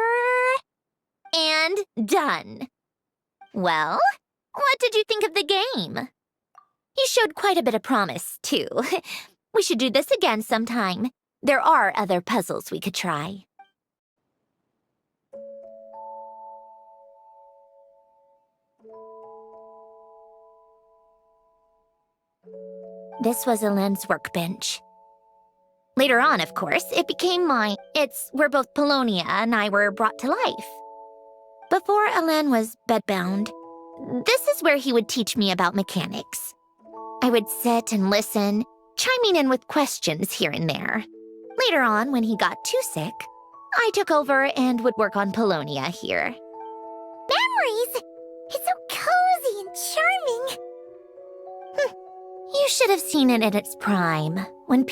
and done. Well, what did you think of the game? You showed quite a bit of promise, too. We should do this again sometime. There are other puzzles we could try. This was Elend's workbench. Later on, of course, it became mine. It's where both Polonia and I were brought to life. Before Elend was bedbound, this is where he would teach me about mechanics. I would sit and listen, chiming in with questions here and there. Later on, when he got too sick, I took over and would work on Polonia here. Memories! It's so cozy and charming. You should have seen it in its prime. When,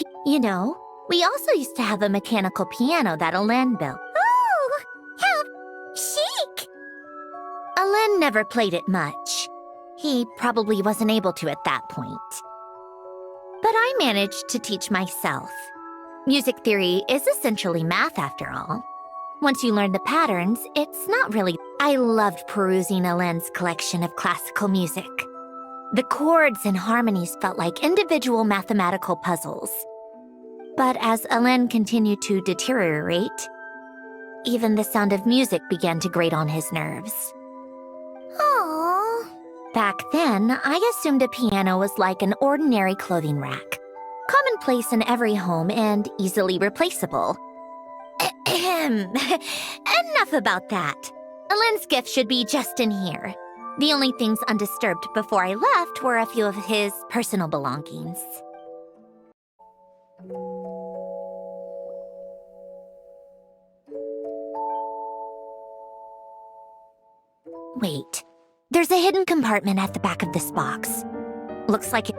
we also used to have a mechanical piano that Elend built. Oh, how chic! Elend never played it much. He probably wasn't able to at that point. But I managed to teach myself. Music theory is essentially math after all. Once you learn the patterns, it's not really... I loved perusing Elend's collection of classical music. The chords and harmonies felt like individual mathematical puzzles. But as Elend continued to deteriorate, even the sound of music began to grate on his nerves. Aww. Back then, I assumed a piano was like an ordinary clothing rack, commonplace in every home and easily replaceable. Enough about that. Elend's gift should be just in here. The only things undisturbed before I left were a few of his personal belongings. Wait, there's a hidden compartment at the back of this box. Looks like it...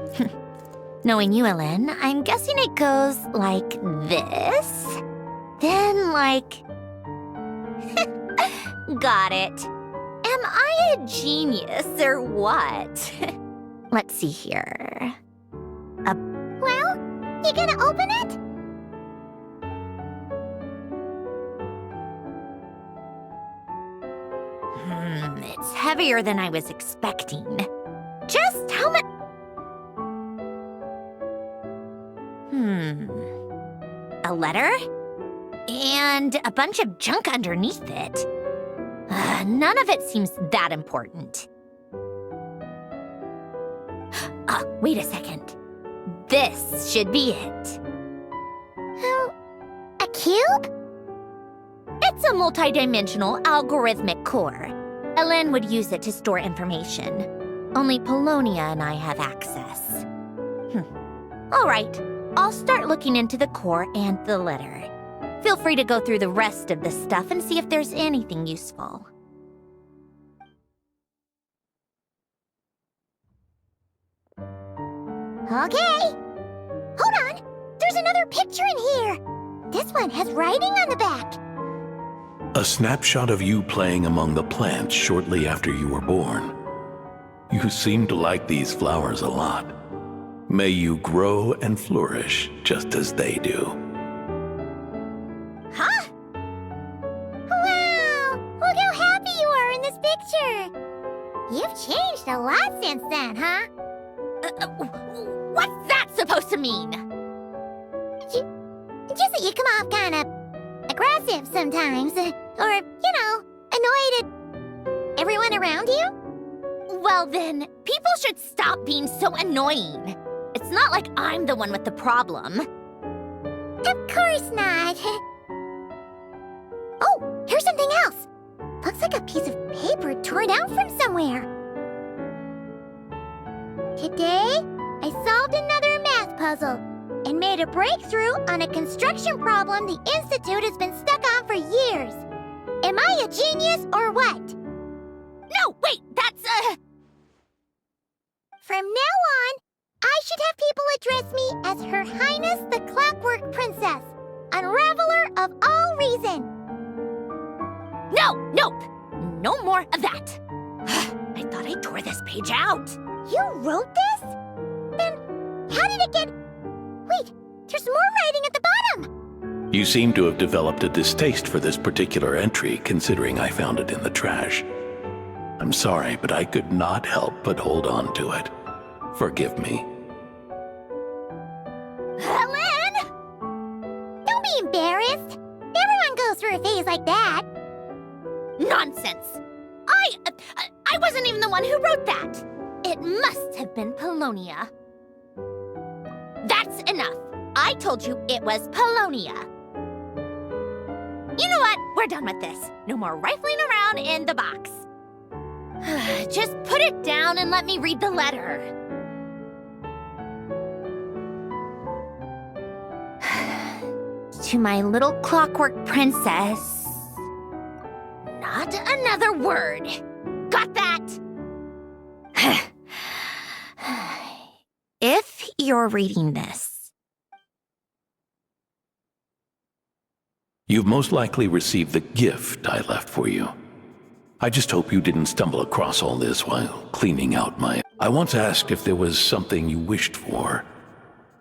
Knowing you, Elend, I'm guessing it goes like this. Then like... Got it. Am I a genius or what? Let's see here. Well, you gonna open it? It's heavier than I was expecting. Just how much... A letter? And a bunch of junk underneath it. None of it seems that important. Wait a second. This should be it. A cube? It's a multidimensional algorithmic core. Elend would use it to store information. Only Polonia and I have access. All right, I'll start looking into the core and the letter. Feel free to go through the rest of the stuff and see if there's anything useful. Okay. Hold on. There's another picture in here. This one has writing on the back. A snapshot of you playing among the plants shortly after you were born. You seem to like these flowers a lot. May you grow and flourish just as they do. Huh? Wow! Look how happy you are in this picture. You've changed a lot since then, huh? What's that supposed to mean? Just that you come off kind of aggressive sometimes. Or, annoyed at everyone around you? Well then, people should stop being so annoying. It's not like I'm the one with the problem. Of course not. Oh, here's something else. Looks like a piece of paper torn out from somewhere. Today, I solved another math puzzle and made a breakthrough on a construction problem the Institute has been stuck on for years. Am I a genius or what? No, wait, that's From now on, I should have people address me as Her Highness the Clockwork Princess, Unraveler of all reason. Nope. No more of that. I thought I tore this page out. You wrote this? Then, how did it get... Wait, there's more writing at the bottom! You seem to have developed a distaste for this particular entry, considering I found it in the trash. I'm sorry, but I could not help but hold on to it. Forgive me. Lynn! Don't be embarrassed. Everyone goes through a phase like that. Nonsense. I wasn't even the one who wrote that. It must have been Polonia. That's enough. I told you it was Polonia. You know what? We're done with this. No more rifling around in the box. Just put it down and let me read the letter. To my little clockwork princess. Not another word. Got that? If you're reading this, You've most likely received the gift I left for you. I just hope you didn't stumble across all this while cleaning out my... I once asked if there was something you wished for.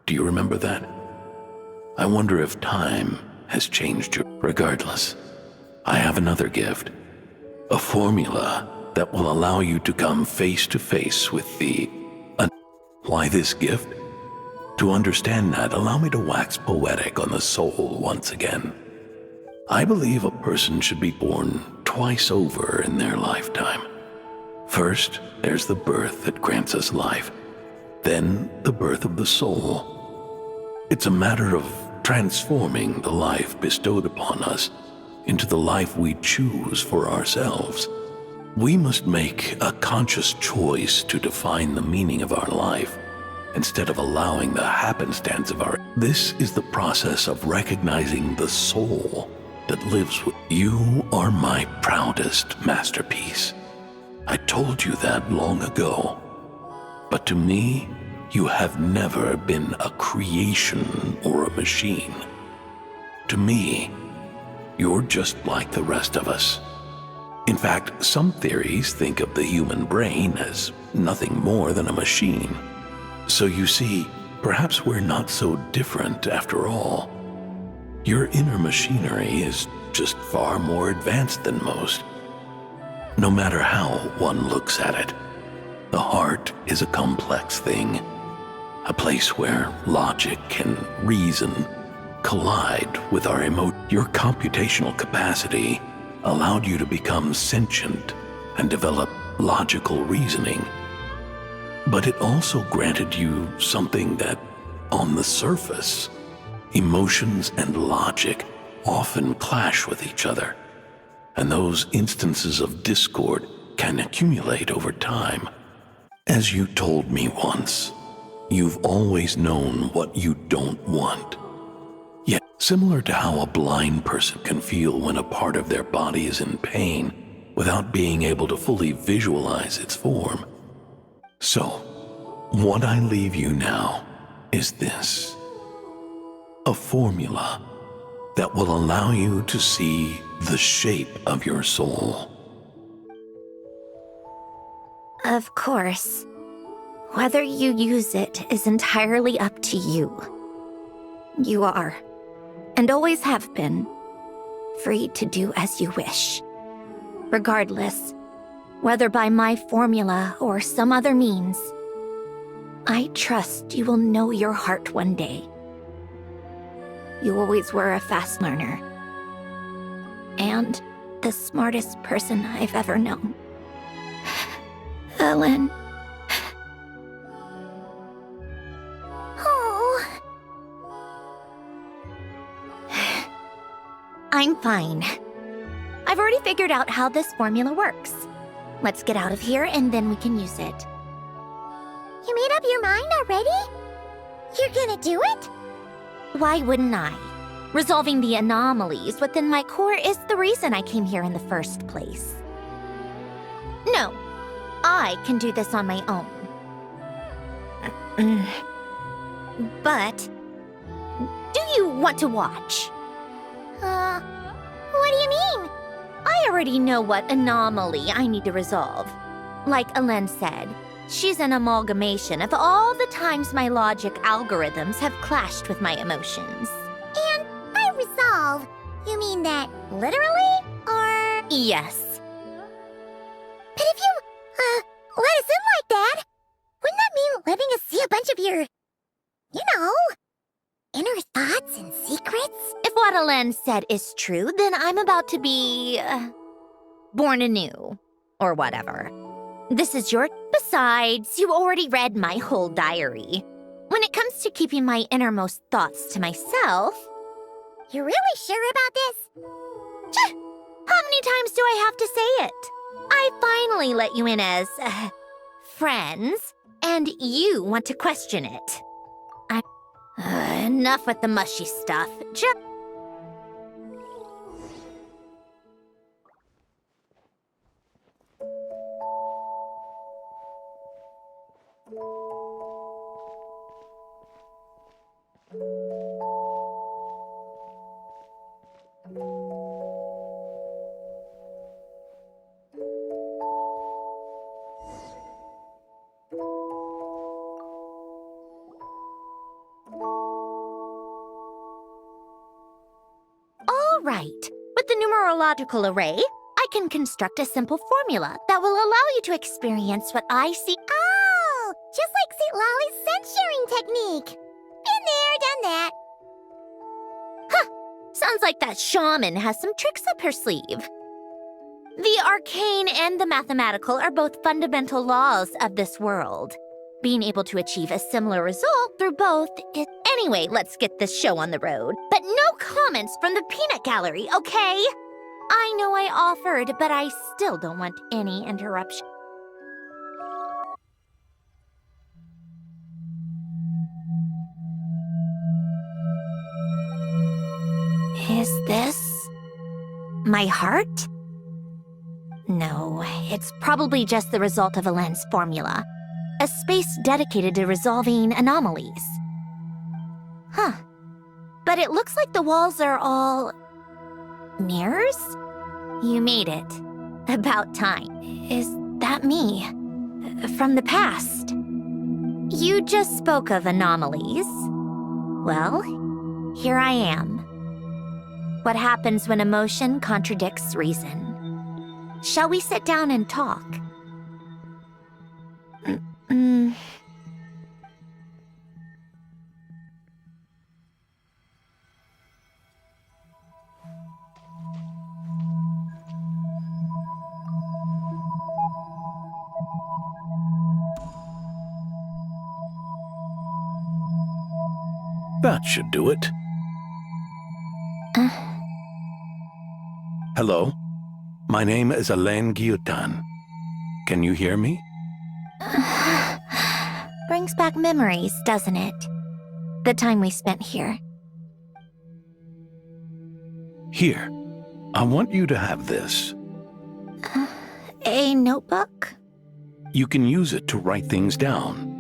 Do you remember that? I wonder if time has changed you. Regardless, I have another gift. A formula that will allow you to come face to face with the... Why this gift? To understand that, allow me to wax poetic on the soul once again. I believe a person should be born twice over in their lifetime. First, there's the birth that grants us life. Then, the birth of the soul. It's a matter of transforming the life bestowed upon us into the life we choose for ourselves. We must make a conscious choice to define the meaning of our life instead of allowing the happenstance of our... This is the process of recognizing the soul that lives with... You are my proudest masterpiece. I told you that long ago. But to me, you have never been a creation or a machine. To me, you're just like the rest of us. In fact, some theories think of the human brain as nothing more than a machine. So you see, perhaps we're not so different after all. Your inner machinery is just far more advanced than most. No matter how one looks at it, the heart is a complex thing. A place where logic and reason collide with our Your computational capacity allowed you to become sentient and develop logical reasoning. But it also granted you something that, on the surface, emotions and logic often clash with each other, and those instances of discord can accumulate over time. As you told me once, you've always known what you don't want. Yet, similar to how a blind person can feel when a part of their body is in pain without being able to fully visualize its form. So, What I leave you now is this. A formula that will allow you to see the shape of your soul. Of course. Whether you use it is entirely up to you. You are, and always have been, free to do as you wish. Regardless, whether by my formula or some other means, I trust you will know your heart one day. You always were a fast learner. And the smartest person I've ever known. Ellen. Oh. I'm fine. I've already figured out how this formula works. Let's get out of here and then we can use it. You made up your mind already? You're gonna do it? Why wouldn't I? Resolving the anomalies within my core is the reason I came here in the first place. No, I can do this on my own. But, do you want to watch? What do you mean? I already know what anomaly I need to resolve. Like Alen said, she's an amalgamation of all the times my logic algorithms have clashed with my emotions. And by resolve, you mean that literally, or...? Yes. But if you, let us in like that, wouldn't that mean letting us see a bunch of your, inner thoughts and secrets? If what Alen said is true, then I'm about to be, born anew, or whatever. This is your... Besides, you already read my whole diary. When it comes to keeping my innermost thoughts to myself... You're really sure about this? How many times do I have to say it? I finally let you in as... friends, and you want to question it. Enough with the mushy stuff. All right. With the numerological array, I can construct a simple formula that will allow you to experience what I see. Oh, just like St. Lolly's scent-sharing technique. Been there, done that. Huh. Sounds like that shaman has some tricks up her sleeve. The arcane and the mathematical are both fundamental laws of this world. Being able to achieve a similar result through both is... Anyway, let's get this show on the road. But no comments from the peanut gallery, okay? I know I offered, but I still don't want any interruption. Is this... my heart? No, it's probably just the result of Alen's formula. A space dedicated to resolving anomalies. Huh. But it looks like the walls are all... mirrors? You made it. About time. Is that me? From the past? You just spoke of anomalies. Well, here I am. What happens when emotion contradicts reason? Shall we sit down and talk? That should do it. Hello? My name is Alain Guillotin. Can you hear me? Brings back memories, doesn't it? The time we spent here. Here, I want you to have this. A notebook? You can use it to write things down.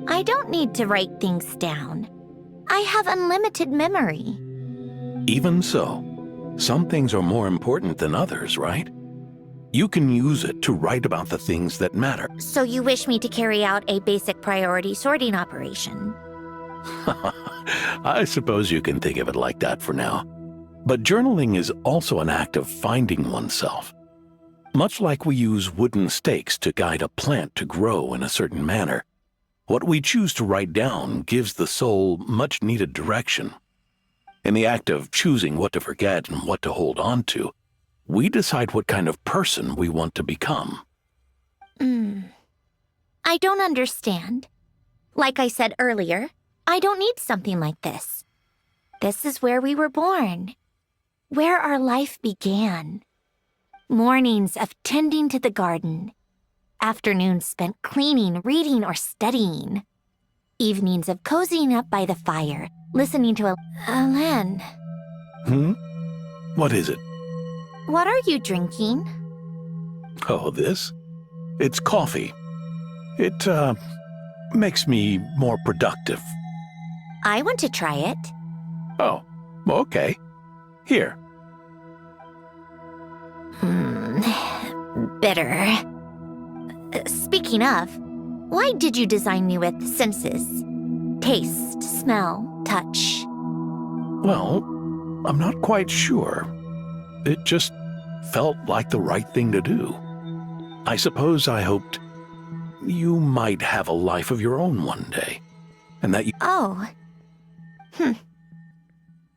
I don't need to write things down. I have unlimited memory. Even so, some things are more important than others, right? You can use it to write about the things that matter. So you wish me to carry out a basic priority sorting operation? I suppose you can think of it like that for now. But journaling is also an act of finding oneself. Much like we use wooden stakes to guide a plant to grow in a certain manner, what we choose to write down gives the soul much-needed direction. In the act of choosing what to forget and what to hold on to, we decide what kind of person we want to become. I don't understand. Like I said earlier, I don't need something like this. This is where we were born, where our life began. Mornings of tending to the garden, afternoons spent cleaning, reading, or studying, evenings of cozying up by the fire, listening to Alen. What is it? What are you drinking? Oh, this? It's coffee. It, makes me more productive. I want to try it. Oh, okay. Here. Bitter. Speaking of, why did you design me with senses? Taste, smell, touch. Well, I'm not quite sure. It just felt like the right thing to do. I suppose I hoped you might have a life of your own one day, and that you... Oh.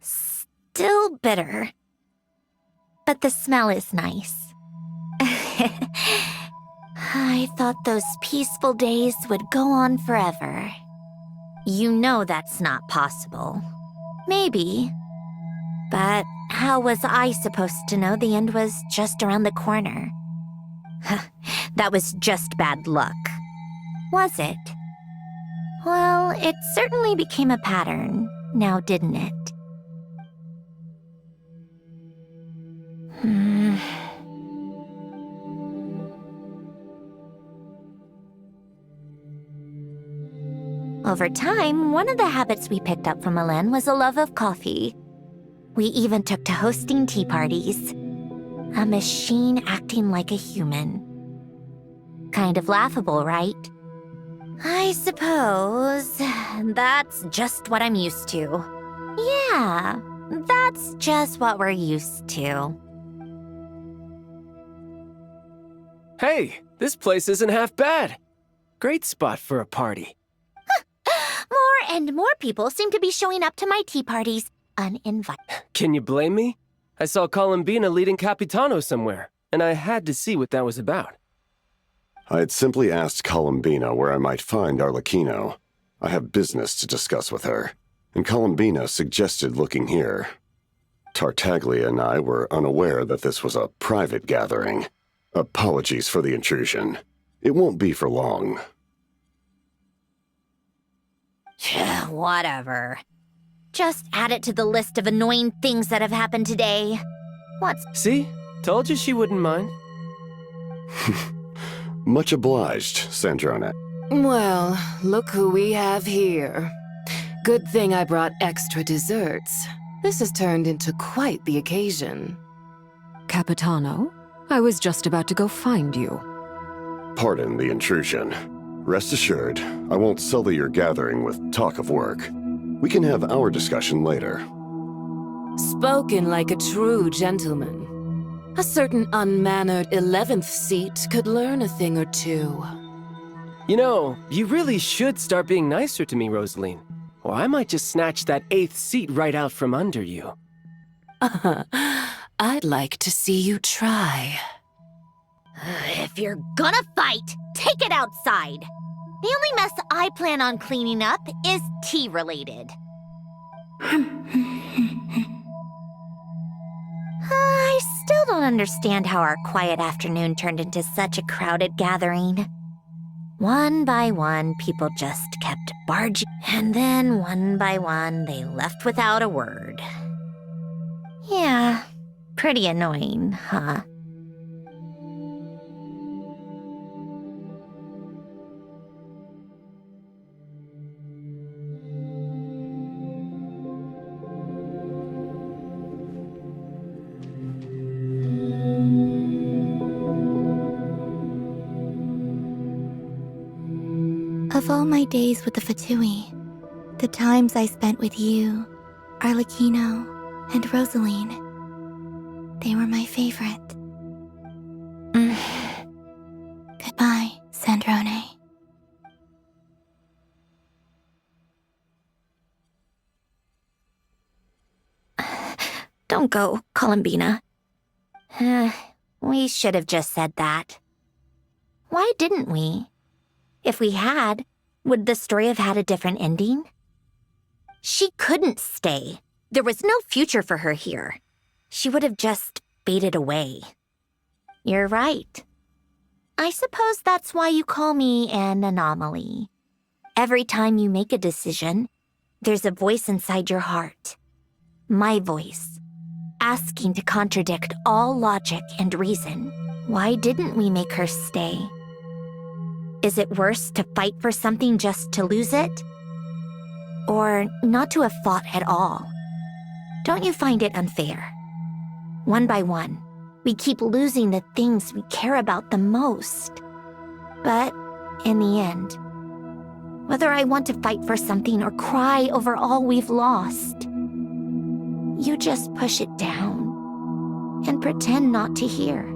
Still bitter. But the smell is nice. I thought those peaceful days would go on forever. You know that's not possible. Maybe. But how was I supposed to know the end was just around the corner? That was just bad luck. Was it? Well, it certainly became a pattern, now didn't it? Over time, one of the habits we picked up from Alen was a love of coffee. We even took to hosting tea parties. A machine acting like a human. Kind of laughable, right? I suppose that's just what I'm used to. Yeah, that's just what we're used to. Hey, this place isn't half bad. Great spot for a party. More and more people seem to be showing up to my tea parties uninvited. Can you blame me? I saw Columbina leading Capitano somewhere, and I had to see what that was about. I had simply asked Columbina where I might find Arlecchino. I have business to discuss with her, and Columbina suggested looking here. Tartaglia and I were unaware that this was a private gathering. Apologies for the intrusion. It won't be for long. Whatever. Just add it to the list of annoying things that have happened today. What's... See? Told you she wouldn't mind. Much obliged, Snezhnaya. Well, look who we have here. Good thing I brought extra desserts. This has turned into quite the occasion. Capitano, I was just about to go find you. Pardon the intrusion. Rest assured, I won't sully your gathering with talk of work. We can have our discussion later. Spoken like a true gentleman. A certain unmannered 11th seat could learn a thing or two. You know, you really should start being nicer to me, Rosaline. Or I might just snatch that 8th seat right out from under you. I'd like to see you try. If you're gonna fight, take it outside. The only mess I plan on cleaning up is tea-related. I still don't understand how our quiet afternoon turned into such a crowded gathering. One by one, people just kept barging, and then one by one, they left without a word. Yeah, pretty annoying, huh? Of all my days with the Fatui, the times I spent with you, Arlecchino, and Rosaline, they were my favorite. Goodbye, Sandrone. Don't go, Columbina. We should have just said that. Why didn't we? If we had, would the story have had a different ending? She couldn't stay. There was no future for her here. She would have just faded away. You're right. I suppose that's why you call me an anomaly. Every time you make a decision, there's a voice inside your heart. My voice, asking to contradict all logic and reason. Why didn't we make her stay? Is it worse to fight for something just to lose it? Or not to have fought at all? Don't you find it unfair? One by one, we keep losing the things we care about the most. But in the end, whether I want to fight for something or cry over all we've lost, you just push it down and pretend not to hear.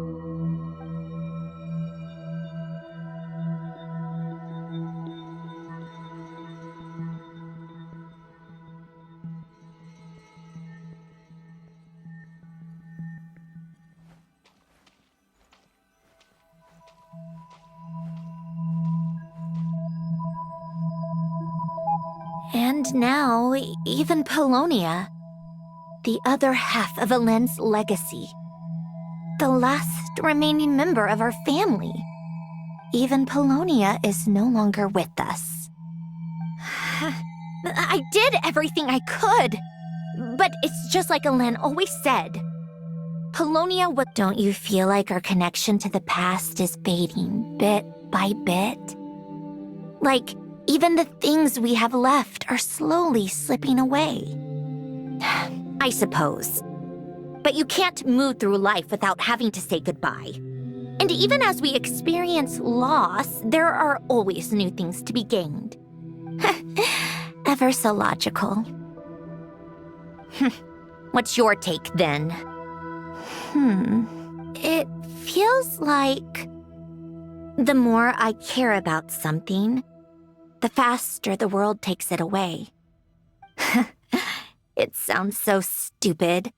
And now, even Polonia, the other half of Elend's legacy, the last remaining member of our family. Even Polonia is no longer with us. I did everything I could, but it's just like Elend always said. Polonia, what don't you feel like our connection to the past is fading bit by bit? Like, even the things we have left are slowly slipping away. I suppose. But you can't move through life without having to say goodbye. And even as we experience loss, there are always new things to be gained. Ever so logical. What's your take, then? It feels like the more I care about something, the faster the world takes it away. It sounds so stupid,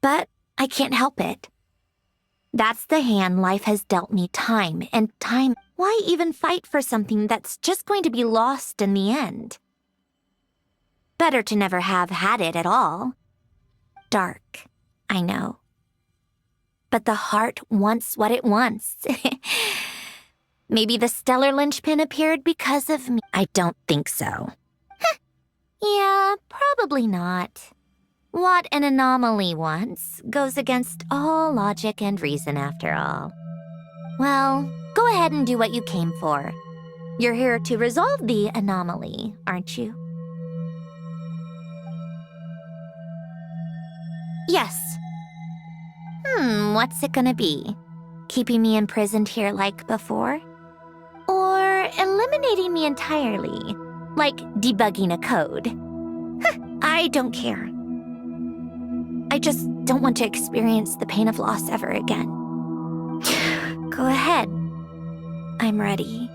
but I can't help it. That's the hand life has dealt me time and time. Why even fight for something that's just going to be lost in the end? Better to never have had it at all. Dark, I know. But the heart wants what it wants. Maybe the stellar linchpin appeared because of me. I don't think so. Yeah, probably not. What an anomaly wants goes against all logic and reason after all. Well, go ahead and do what you came for. You're here to resolve the anomaly, aren't you? Yes. What's it gonna be? Keeping me imprisoned here like before? Or eliminating me entirely, like debugging a code? I don't care. I just don't want to experience the pain of loss ever again. Go ahead. I'm ready.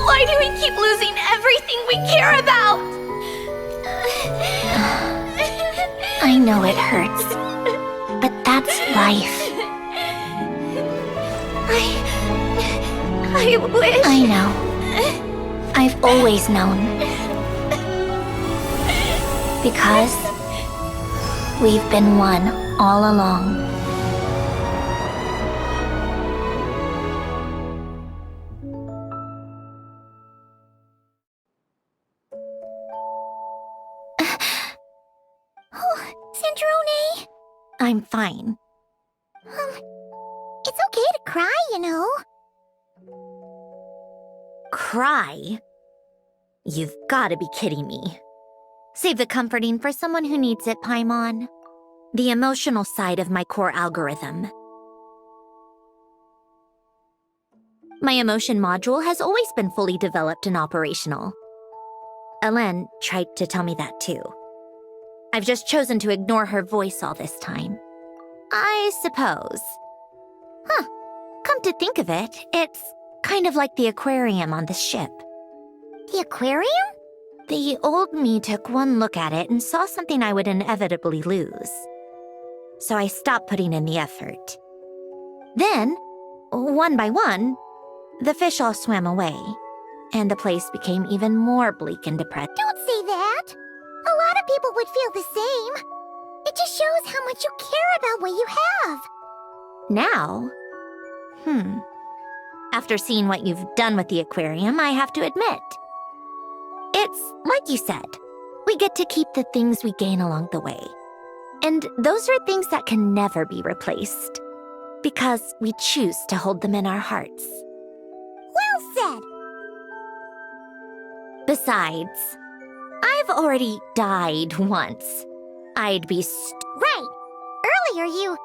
Why do we keep losing everything we care about? I know it hurts, but that's life. I wish... I know. I've always known. Because we've been one all along. Snezhnaya? I'm fine. It's okay to cry, you know. Cry? You've got to be kidding me. Save the comforting for someone who needs it, Paimon. The emotional side of my core algorithm. My emotion module has always been fully developed and operational. Elen tried to tell me that too. I've just chosen to ignore her voice all this time. I suppose. Come to think of it, it's kind of like the aquarium on the ship. The aquarium? The old me took one look at it and saw something I would inevitably lose. So I stopped putting in the effort. Then, one by one, the fish all swam away, and the place became even more bleak and depressed. Don't say that! A lot of people would feel the same. It just shows how much you care about what you have. Now? After seeing what you've done with the aquarium, I have to admit. It's like you said, we get to keep the things we gain along the way. And those are things that can never be replaced, because we choose to hold them in our hearts. Well said! Besides, I've already died once. I'd be Right! Earlier you,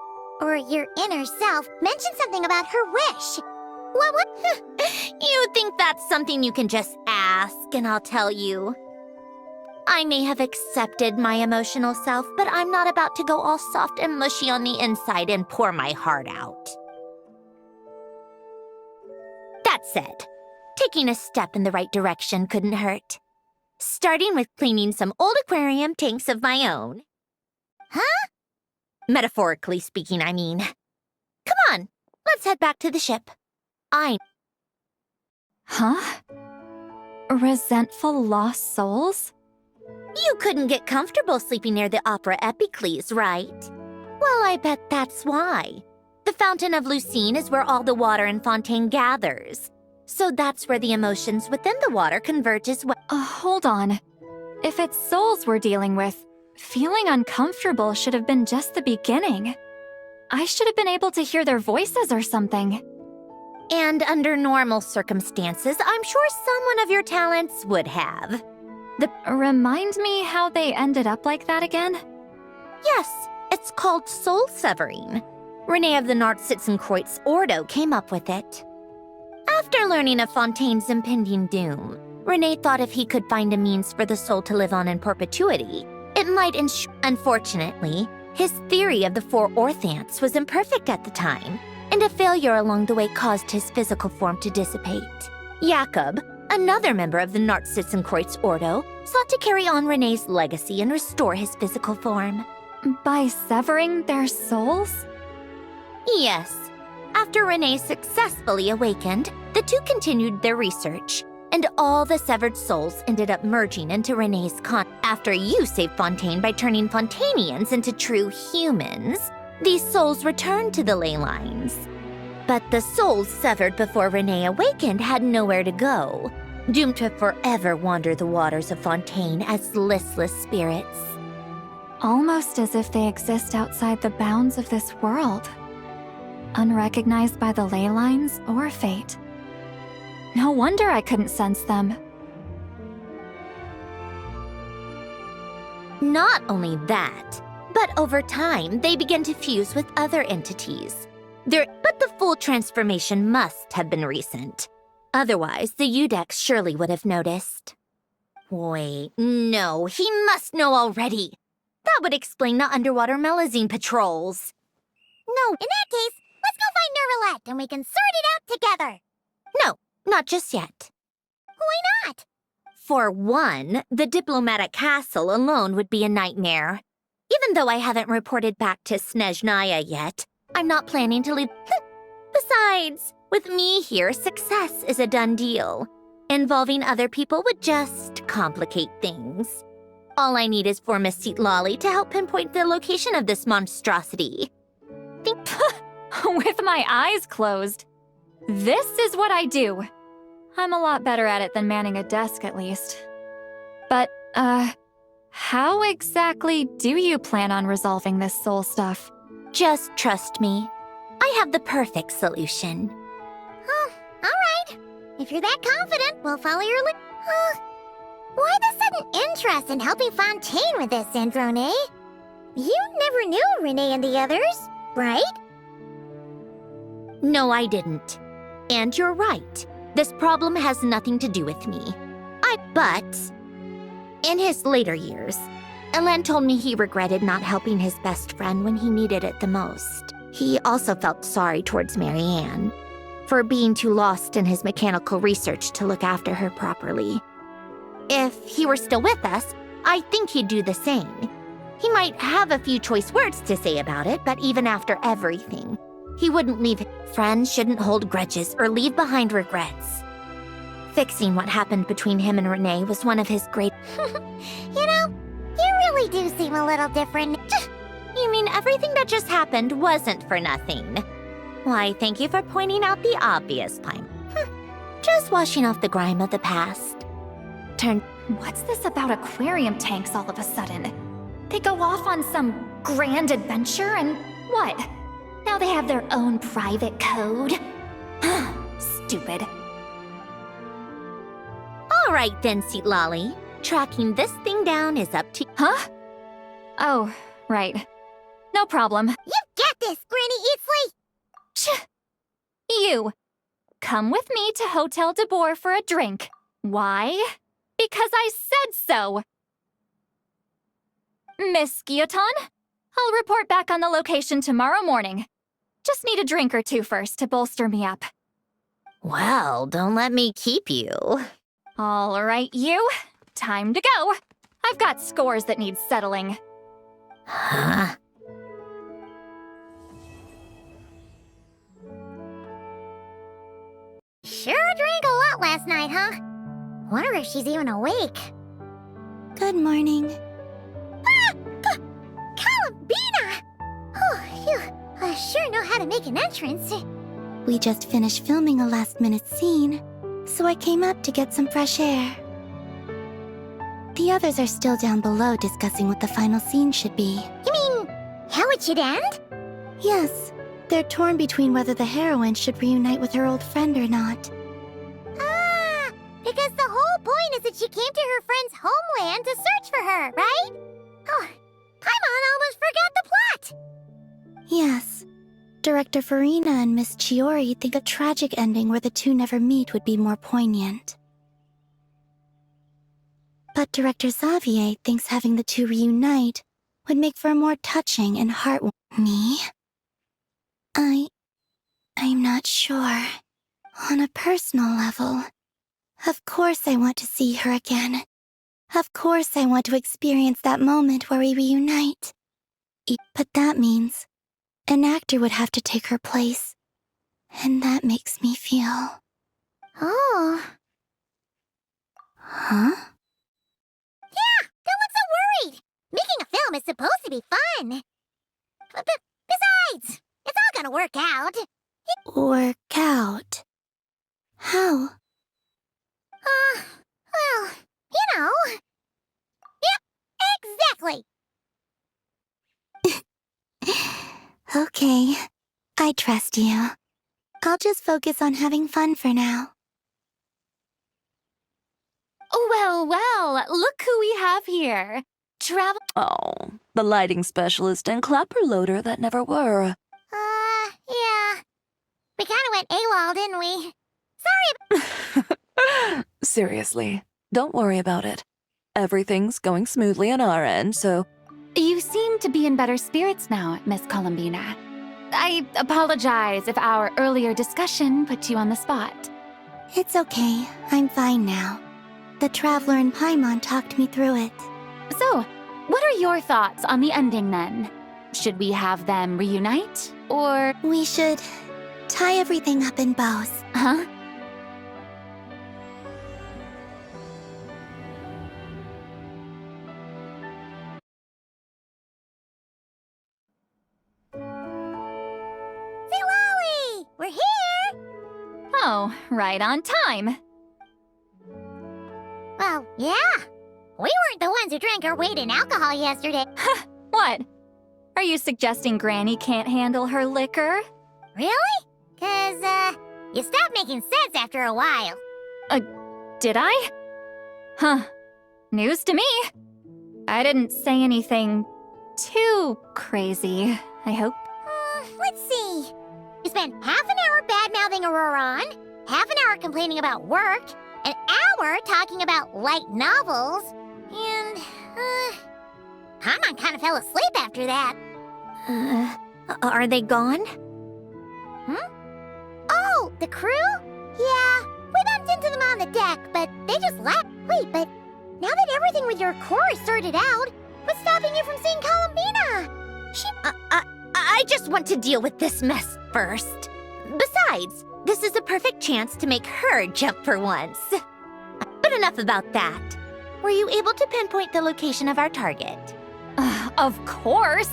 or your inner self, mentioned something about her wish. What? You think that's something you can just ask and I'll tell you? I may have accepted my emotional self, but I'm not about to go all soft and mushy on the inside and pour my heart out. That said, taking a step in the right direction couldn't hurt. Starting with cleaning some old aquarium tanks of my own. Huh? Metaphorically speaking, I mean. Come on, let's head back to the ship. Huh? Resentful lost souls? You couldn't get comfortable sleeping near the Opera Epicles, right? Well, I bet that's why. The Fountain of Lucine is where all the water in Fontaine gathers. So that's where the emotions within the water converge as well. Hold on. If it's souls we're dealing with, feeling uncomfortable should have been just the beginning. I should have been able to hear their voices or something. And under normal circumstances, I'm sure someone of your talents would have. Remind me how they ended up like that again? Yes, it's called soul severing. Renee of the Nartsitzenkreuz Ordo came up with it. After learning of Fontaine's impending doom, Renee thought if he could find a means for the soul to live on in perpetuity, it might Unfortunately, his theory of the four Orthants was imperfect at the time, and a failure along the way caused his physical form to dissipate. Jakob, another member of the Nartsitzenkreuz Ordo, sought to carry on Renee's legacy and restore his physical form. By severing their souls? Yes. After Renee successfully awakened, the two continued their research, and all the severed souls ended up merging into Renee's After you saved Fontaine by turning Fontainians into true humans, these souls returned to the ley lines. But the souls severed before Renee awakened had nowhere to go, doomed to forever wander the waters of Fontaine as listless spirits. Almost as if they exist outside the bounds of this world. Unrecognized by the ley lines or fate. No wonder I couldn't sense them. Not only that, but over time, they begin to fuse with other entities. But the full transformation must have been recent. Otherwise, the Udex surely would have noticed. Wait, no, he must know already. That would explain the underwater Melazine patrols. No, in that case, let's go find Nervalette and we can sort it out together. No, not just yet. Why not? For one, the diplomatic castle alone would be a nightmare. Even though I haven't reported back to Snezhnaya yet, I'm not planning to leave. Besides, with me here, success is a done deal. Involving other people would just complicate things. All I need is for Miss Seat Lolly to help pinpoint the location of this monstrosity. With my eyes closed. This is what I do. I'm a lot better at it than manning a desk, at least. But, how exactly do you plan on resolving this soul stuff? Just trust me. I have the perfect solution. Oh, alright. If you're that confident, we'll follow your lead. Why the sudden interest in helping Fontaine with this, Androne? You never knew Renee and the others, right? No, I didn't. And you're right. This problem has nothing to do with me. But in his later years, Elen told me he regretted not helping his best friend when he needed it the most. He also felt sorry towards Marianne for being too lost in his mechanical research to look after her properly. If he were still with us, I think he'd do the same. He might have a few choice words to say about it, but even after everything, he wouldn't leave. Friends shouldn't hold grudges or leave behind regrets. Fixing what happened between him and Renee was one of his great... You know, you really do seem a little different. You mean everything that just happened wasn't for nothing? Why, thank you for pointing out the obvious, Paimon. Just washing off the grime of the past. What's this about aquarium tanks all of a sudden? They go off on some grand adventure and what? Now they have their own private code? Stupid. All right then, Seat Lolly. Tracking this thing down is up to... Huh? Oh, right. No problem. You got this, Granny Eatsley! You! Come with me to Hotel de Boer for a drink. Why? Because I said so! Miss Guillotin, I'll report back on the location tomorrow morning. Just need a drink or two first to bolster me up. Well, don't let me keep you. All right, you. Time to go. I've got scores that need settling. Huh? Sure drank a lot last night, huh? Wonder if she's even awake. Good morning. Columbina! Oh, you sure know how to make an entrance. We just finished filming a last-minute scene, so I came up to get some fresh air. The others are still down below discussing what the final scene should be. You mean, how it should end? Yes, they're torn between whether the heroine should reunite with her old friend or not. Ah, because the whole point is that she came to her friend's homeland to search for her, right? Oh, Paimon almost forgot the plot! Yes. Director Farina and Miss Chiori think a tragic ending where the two never meet would be more poignant. But Director Xavier thinks having the two reunite would make for a more touching and heartwarming. Me? I'm not sure. On a personal level, of course I want to see her again. Of course I want to experience that moment where we reunite. But that means an actor would have to take her place. And that makes me feel... Oh. Huh? Yeah, don't look so worried. Making a film is supposed to be fun. But besides, it's all gonna work out. Work out? How? Well, you know. Yep, exactly. Okay, I trust you. I'll just focus on having fun for now. Well, look who we have here. Oh, the lighting specialist and clapper loader that never were. Yeah. We kinda went AWOL, didn't we? Sorry. Seriously, don't worry about it. Everything's going smoothly on our end, so... You seem to be in better spirits now, Miss Columbina. I apologize if our earlier discussion put you on the spot. It's okay. I'm fine now. The Traveler and Paimon talked me through it. So, what are your thoughts on the ending then? Should we have them reunite, or... We should tie everything up in bows. Huh? Oh, right on time. Well, yeah. We weren't the ones who drank our weight in alcohol yesterday. What? Are you suggesting Granny can't handle her liquor? Really? 'Cause, you stopped making sense after a while. Did I? Huh. News to me. I didn't say anything too crazy, I hope. Let's see. You spent half an hour bad-mouthing Auroron, half an hour complaining about work, an hour talking about light novels, and, Hanan kind of fell asleep after that. Are they gone? Oh, the crew? Yeah, we bumped into them on the deck, but they just left. Wait, but now that everything with your core is sorted out, what's stopping you from seeing Columbina? She... I just want to deal with this mess first. Besides, this is a perfect chance to make her jump for once. But enough about that. Were you able to pinpoint the location of our target? Of course!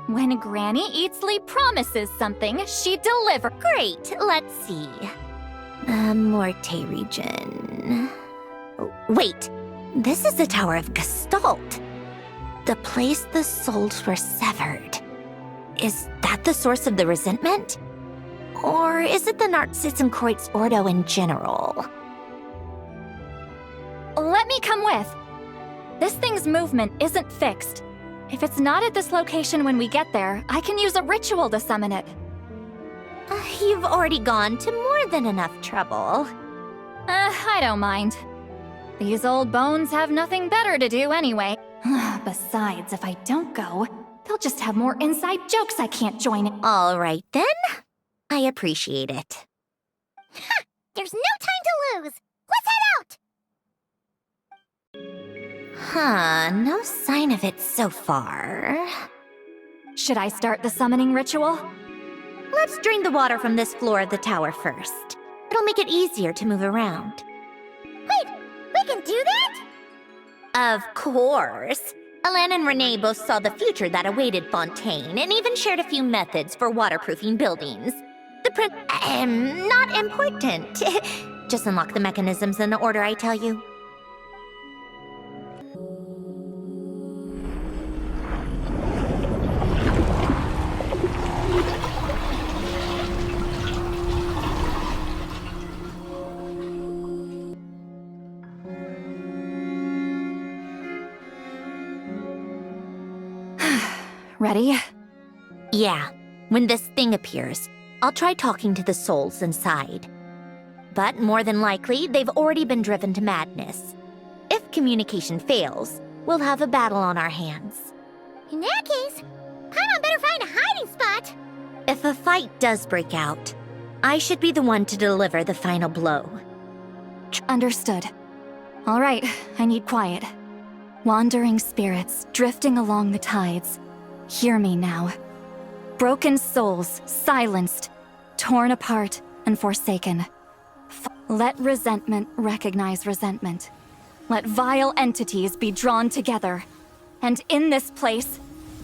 When Granny Eatsley promises something, she delivers. Great, let's see. Morte region. Wait, this is the Tower of Gestalt. The place the souls were severed. Is that the source of the resentment? Or is it the Narcissenkreuz Ordo in general? Let me come with. This thing's movement isn't fixed. If it's not at this location when we get there, I can use a ritual to summon it. You've already gone to more than enough trouble. I don't mind. These old bones have nothing better to do anyway. Besides, if I don't go, they'll just have more inside jokes I can't join in. All right, then. I appreciate it. Ha! There's no time to lose! Let's head out! No sign of it so far. Should I start the summoning ritual? Let's drain the water from this floor of the tower first. It'll make it easier to move around. Wait, we can do that? Of course. Alan and Renee both saw the future that awaited Fontaine and even shared a few methods for waterproofing buildings. Not important. Just unlock the mechanisms in the order I tell you. Ready? Yeah. When this thing appears, I'll try talking to the souls inside. But more than likely, they've already been driven to madness. If communication fails, we'll have a battle on our hands. In that case, Paimon better find a hiding spot. If a fight does break out, I should be the one to deliver the final blow. Understood. All right, I need quiet. Wandering spirits drifting along the tides. Hear me now. Broken souls, silenced, torn apart, and forsaken. Let resentment recognize resentment. Let vile entities be drawn together. And in this place,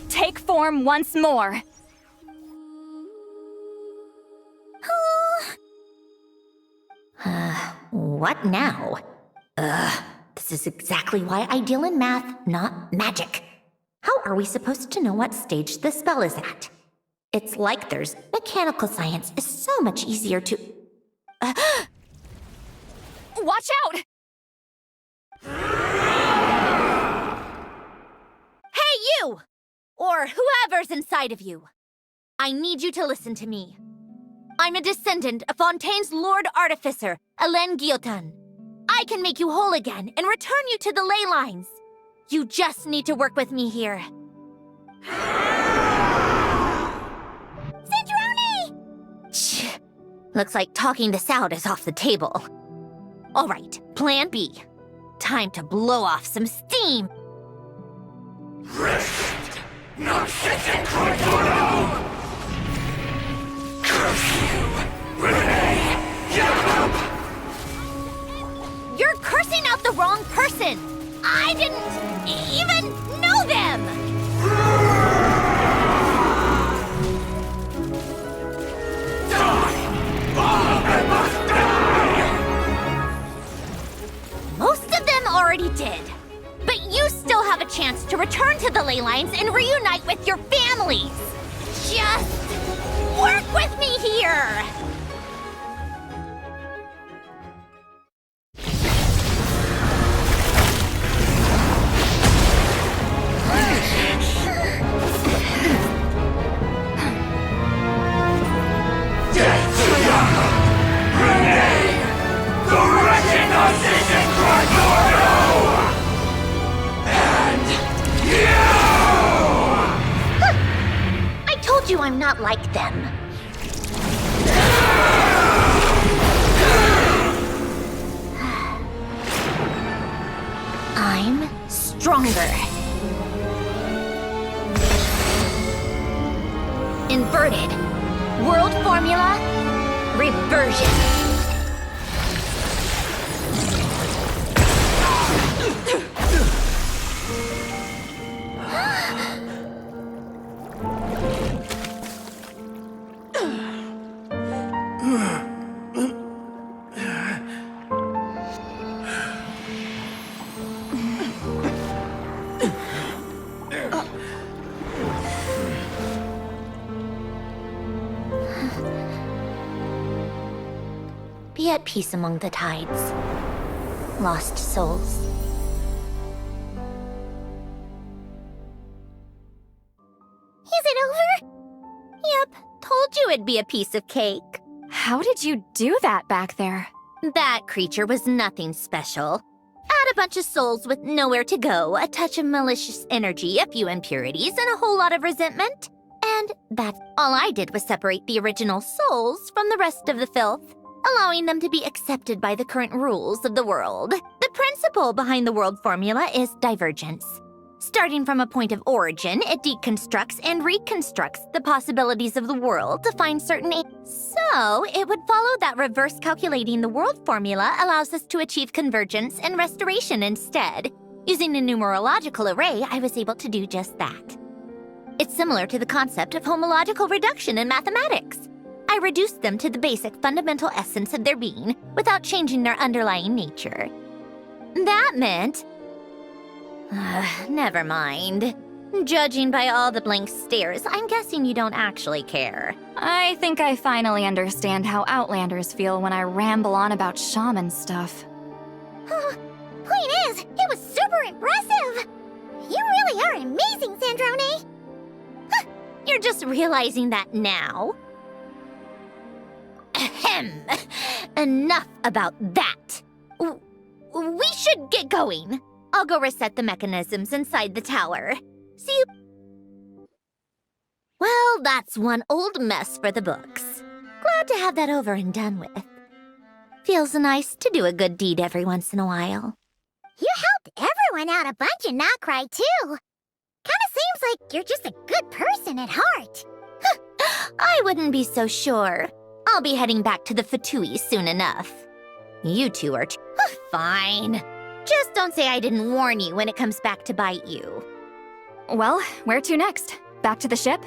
take form once more. What now? This is exactly why I deal in math, not magic. How are we supposed to know what stage the spell is at? It's like there's mechanical science is so much easier to... Watch out! Hey, you! Or whoever's inside of you. I need you to listen to me. I'm a descendant of Fontaine's Lord Artificer, Alain Guillotin. I can make you whole again and return you to the ley lines. You just need to work with me here. Snezhnaya! Looks like talking this out is off the table. All right, plan B. Time to blow off some steam. Rest, Narcissenkreuz. Curse you, Renee, Jacob! You're cursing out the wrong person! I didn't even know them! Die! All of them must die! chance to return to the ley lines and reunite with your families. Just work with me here! Death to Yaka! Renee! The wrecking Assassin Cronoro! And you! I told you I'm not like them. I'm stronger. Inverted. World formula. Reversion. Be at peace among the tides. Lost souls. Is it over? Yep, told you it'd be a piece of cake. How did you do that back there? That creature was nothing special. Add a bunch of souls with nowhere to go, a touch of malicious energy, a few impurities, and a whole lot of resentment. And that's all I did was separate the original souls from the rest of the filth, allowing them to be accepted by the current rules of the world. The principle behind the world formula is divergence. Starting from a point of origin, it deconstructs and reconstructs the possibilities of the world to find certain So, it would follow that reverse calculating the world formula allows us to achieve convergence and restoration instead. Using a numerological array, I was able to do just that. It's similar to the concept of homological reduction in mathematics. I reduced them to the basic fundamental essence of their being without changing their underlying nature. That meant... never mind. Judging by all the blank stares, I'm guessing you don't actually care. I think I finally understand how Outlanders feel when I ramble on about shaman stuff. Point is, it was super impressive! You really are amazing, Snezhnaya! You're just realizing that now? Ahem. Enough about that. We should get going. I'll go reset the mechanisms inside the tower. See you. Well, that's one old mess for the books. Glad to have that over and done with. Feels nice to do a good deed every once in a while. You helped everyone out a bunch in Not Cry, too. Kinda seems like you're just a good person at heart. I wouldn't be so sure. I'll be heading back to the Fatui soon enough. You two are fine. Just don't say I didn't warn you when it comes back to bite you. Well, where to next? Back to the ship?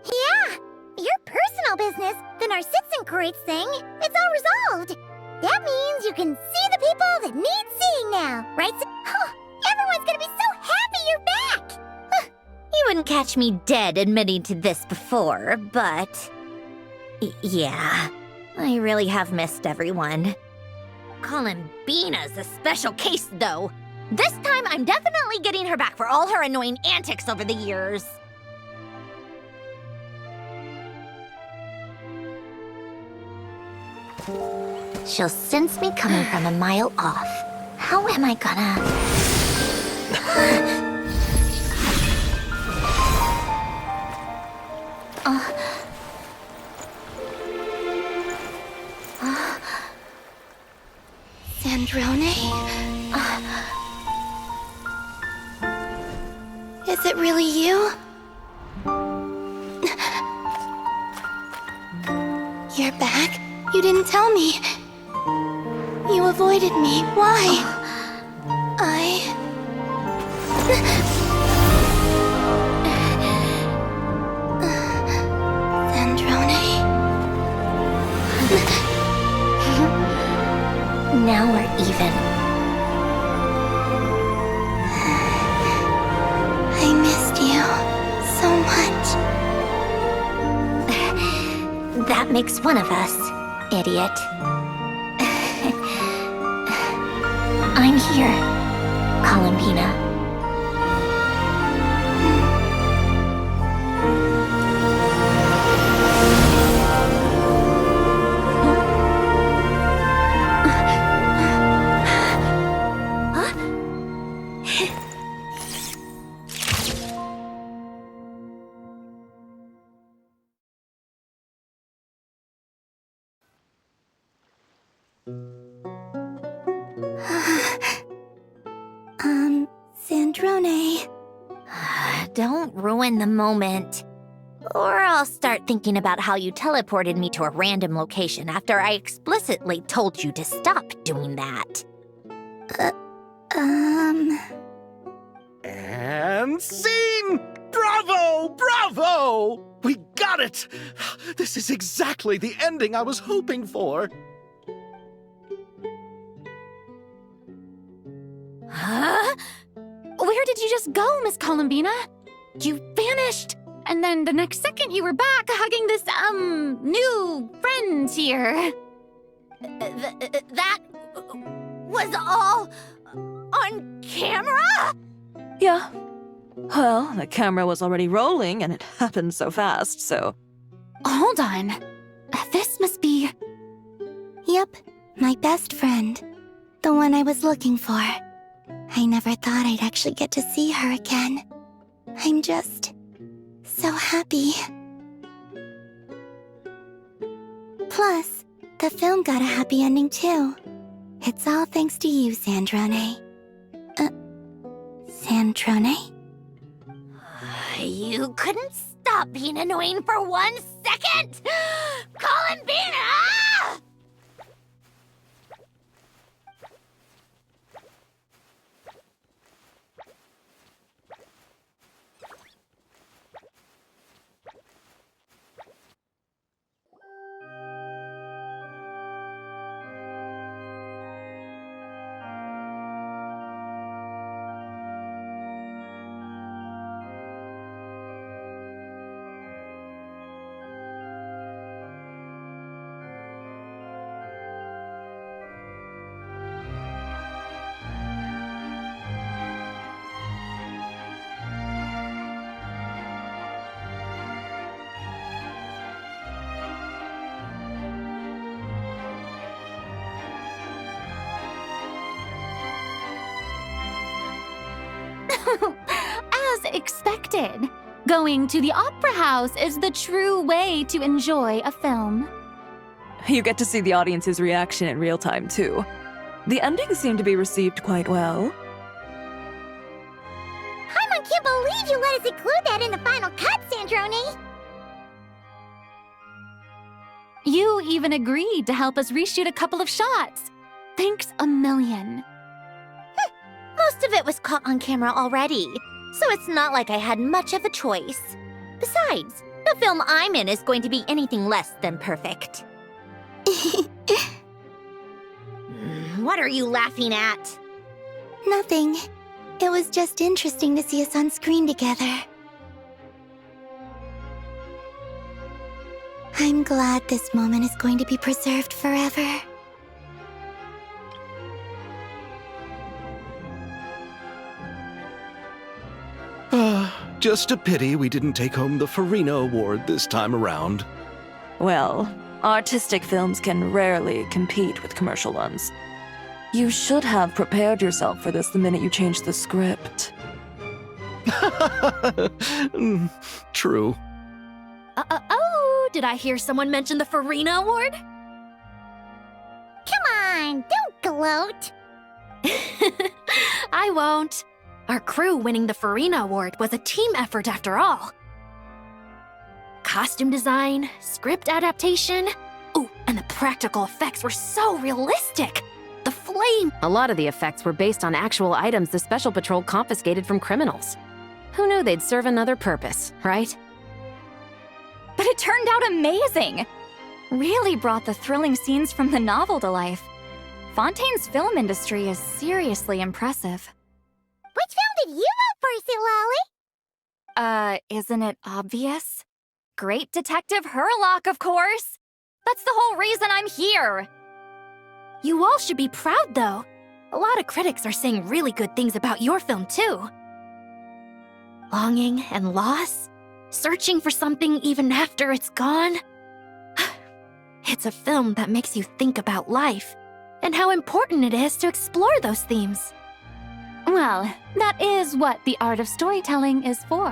Yeah, your personal business, the Narcitsan Crates thing, it's all resolved. That means you can see the people that need seeing now, right? Everyone's gonna be so happy you're back! You wouldn't catch me dead admitting to this before, but... yeah, I really have missed everyone. Columbina's a special case, though. This time, I'm definitely getting her back for all her annoying antics over the years. She'll sense me coming from a mile off. How am I gonna... Snezhnaya? Is it really you? You're back? You didn't tell me. You avoided me. Why? Snezhnaya? Now we're even. That makes one of us, idiot. I'm here, Columbina. Snezhnaya. Don't ruin the moment. Or I'll start thinking about how you teleported me to a random location after I explicitly told you to stop doing that. And scene! Bravo! Bravo! We got it! This is exactly the ending I was hoping for. Huh? Where did you just go, Miss Columbina? You vanished, and then the next second you were back hugging this, new friend here. That was all on camera? Yeah. Well, the camera was already rolling, and it happened so fast, so... Hold on. This must be... Yep, my best friend. The one I was looking for. I never thought I'd actually get to see her again. I'm just... so happy. Plus, the film got a happy ending too. It's all thanks to you, Snezhnaya. Snezhnaya? You couldn't stop being annoying for 1 second! Columbina! As expected, going to the opera house is the true way to enjoy a film. You get to see the audience's reaction in real time, too. The ending seemed to be received quite well. I can't believe you let us include that in the final cut, Snezhnaya. You even agreed to help us reshoot a couple of shots. Thanks a million. Most of it was caught on camera already, so it's not like I had much of a choice. Besides, the film I'm in is going to be anything less than perfect. What are you laughing at? Nothing. It was just interesting to see us on screen together. I'm glad this moment is going to be preserved forever. Just a pity we didn't take home the Farina Award this time around. Well, artistic films can rarely compete with commercial ones. You should have prepared yourself for this the minute you changed the script. True. Oh, did I hear someone mention the Farina Award? Come on, don't gloat. I won't. Our crew winning the Farina Award was a team effort after all. Costume design, script adaptation. Ooh, and the practical effects were so realistic. The flame. A lot of the effects were based on actual items the Special Patrol confiscated from criminals. Who knew they'd serve another purpose, right? But it turned out amazing! Really brought the thrilling scenes from the novel to life. Fontaine's film industry is seriously impressive. Which film did you vote for, Silali? Isn't it obvious? Great Detective Herlock, of course! That's the whole reason I'm here. You all should be proud, though. A lot of critics are saying really good things about your film, too. Longing and loss? Searching for something even after it's gone? It's a film that makes you think about life and how important it is to explore those themes. Well, that is what the art of storytelling is for.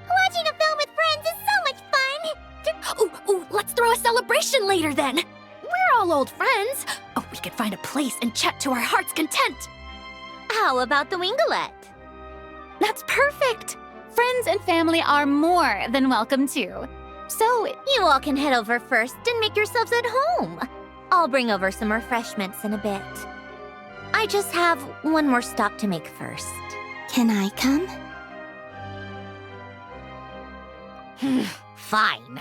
Watching a film with friends is so much fun! Ooh, let's throw a celebration later then! We're all old friends. Oh, we could find a place and chat to our heart's content. How about the Wingalette? That's perfect! Friends and family are more than welcome too. So, you all can head over first and make yourselves at home. I'll bring over some refreshments in a bit. I just have one more stop to make first. Can I come? Fine.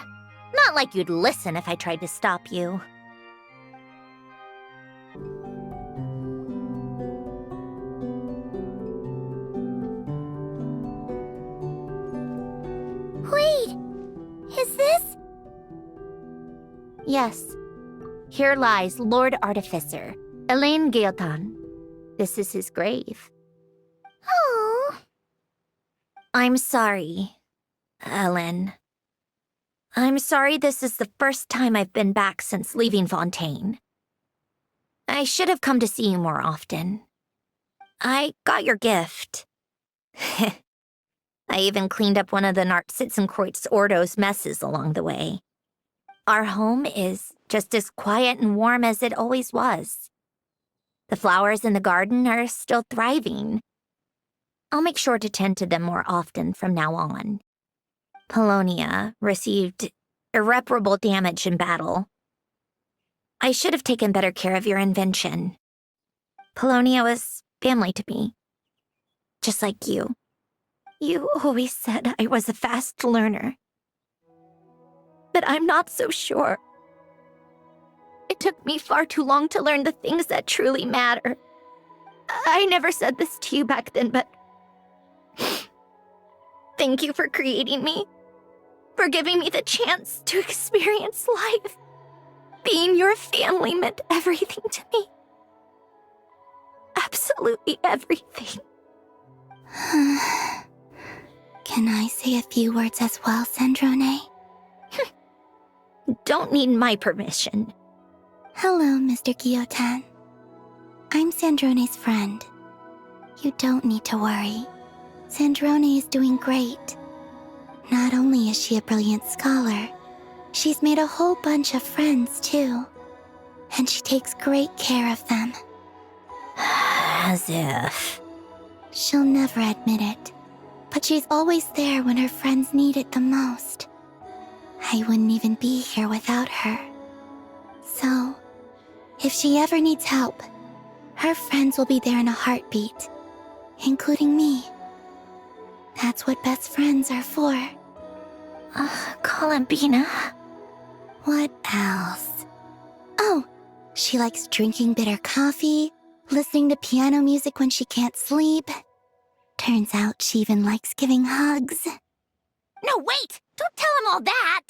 Not like you'd listen if I tried to stop you. Wait! Is this? Yes. Here lies Lord Artificer, Elaine Gaeltan. This is his grave. Oh. I'm sorry, Ellen. I'm sorry this is the first time I've been back since leaving Fontaine. I should have come to see you more often. I got your gift. I even cleaned up one of the Nartsitzenkreuz Ordo's messes along the way. Our home is just as quiet and warm as it always was. The flowers in the garden are still thriving. I'll make sure to tend to them more often from now on. Polonia received irreparable damage in battle. I should have taken better care of your invention. Polonia was family to me. Just like you. You always said I was a fast learner. But I'm not so sure. It took me far too long to learn the things that truly matter. I never said this to you back then, but thank you for creating me. For giving me the chance to experience life. Being your family meant everything to me. Absolutely everything. Can I say a few words as well, Snezhnaya? Don't need my permission. Hello, Mr. Gaeltan. I'm Snezhnaya's friend. You don't need to worry. Snezhnaya is doing great. Not only is she a brilliant scholar, she's made a whole bunch of friends, too. And she takes great care of them. As if. She'll never admit it, but she's always there when her friends need it the most. I wouldn't even be here without her. So, if she ever needs help, her friends will be there in a heartbeat, including me. That's what best friends are for. Columbina. What else? Oh, she likes drinking bitter coffee, listening to piano music when she can't sleep. Turns out she even likes giving hugs. No, wait! Don't tell him all that!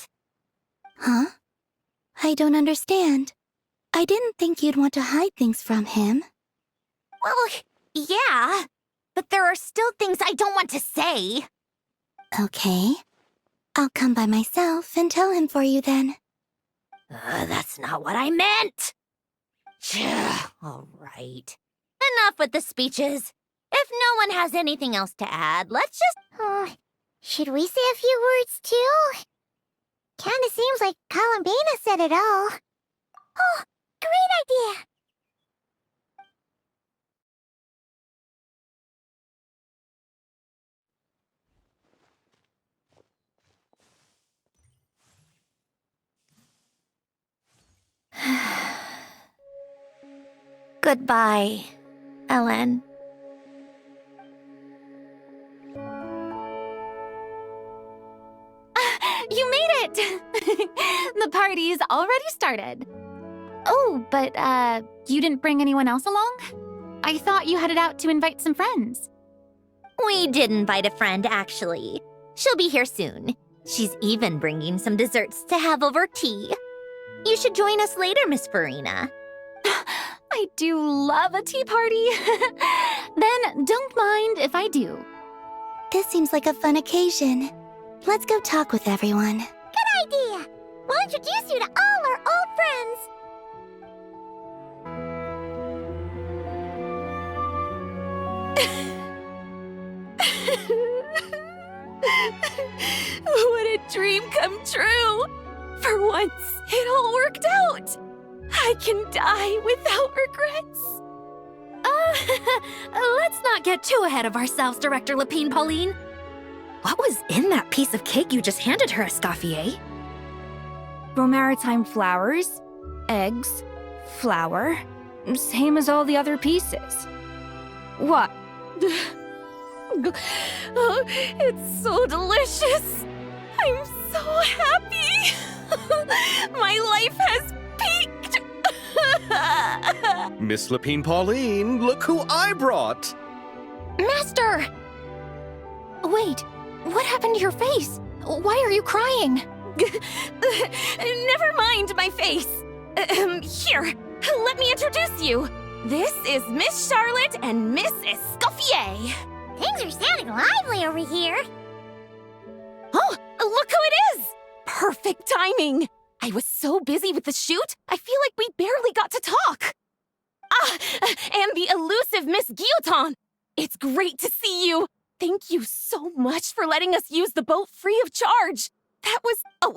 Huh? I don't understand. I didn't think you'd want to hide things from him. Well, yeah. But there are still things I don't want to say. Okay. I'll come by myself and tell him for you then. That's not what I meant! All right. Enough with the speeches. If no one has anything else to add, let's just... Should we say a few words too? Kinda seems like Columbina said it all. Oh, great idea! Goodbye, Ellen. You made it! The party's already started. Oh, but, you didn't bring anyone else along? I thought you headed out to invite some friends. We did invite a friend, actually. She'll be here soon. She's even bringing some desserts to have over tea. You should join us later, Miss Farina. I do love a tea party. Then don't mind if I do. This seems like a fun occasion. Let's go talk with everyone. Good idea! We'll introduce you to all our old friends. What a dream come true! For once, it all worked out! I can die without regrets. Let's not get too ahead of ourselves, Director Lapine Pauline. What was in that piece of cake you just handed her, Escoffier? Maritime flowers, eggs, flour, same as all the other pieces. What? Oh, it's so delicious. I'm so happy. My life has peaked. Miss Lapine Pauline, look who I brought! Master! Wait, what happened to your face? Why are you crying? Never mind my face. Here, let me introduce you. This is Miss Charlotte and Miss Escoffier. Things are sounding lively over here. Oh, look who it is! Perfect timing. I was so busy with the shoot, I feel like we barely got to talk. Ah, and the elusive Miss Guillotin. It's great to see you. Thank you so much for letting us use the boat free of charge. That was... Oh,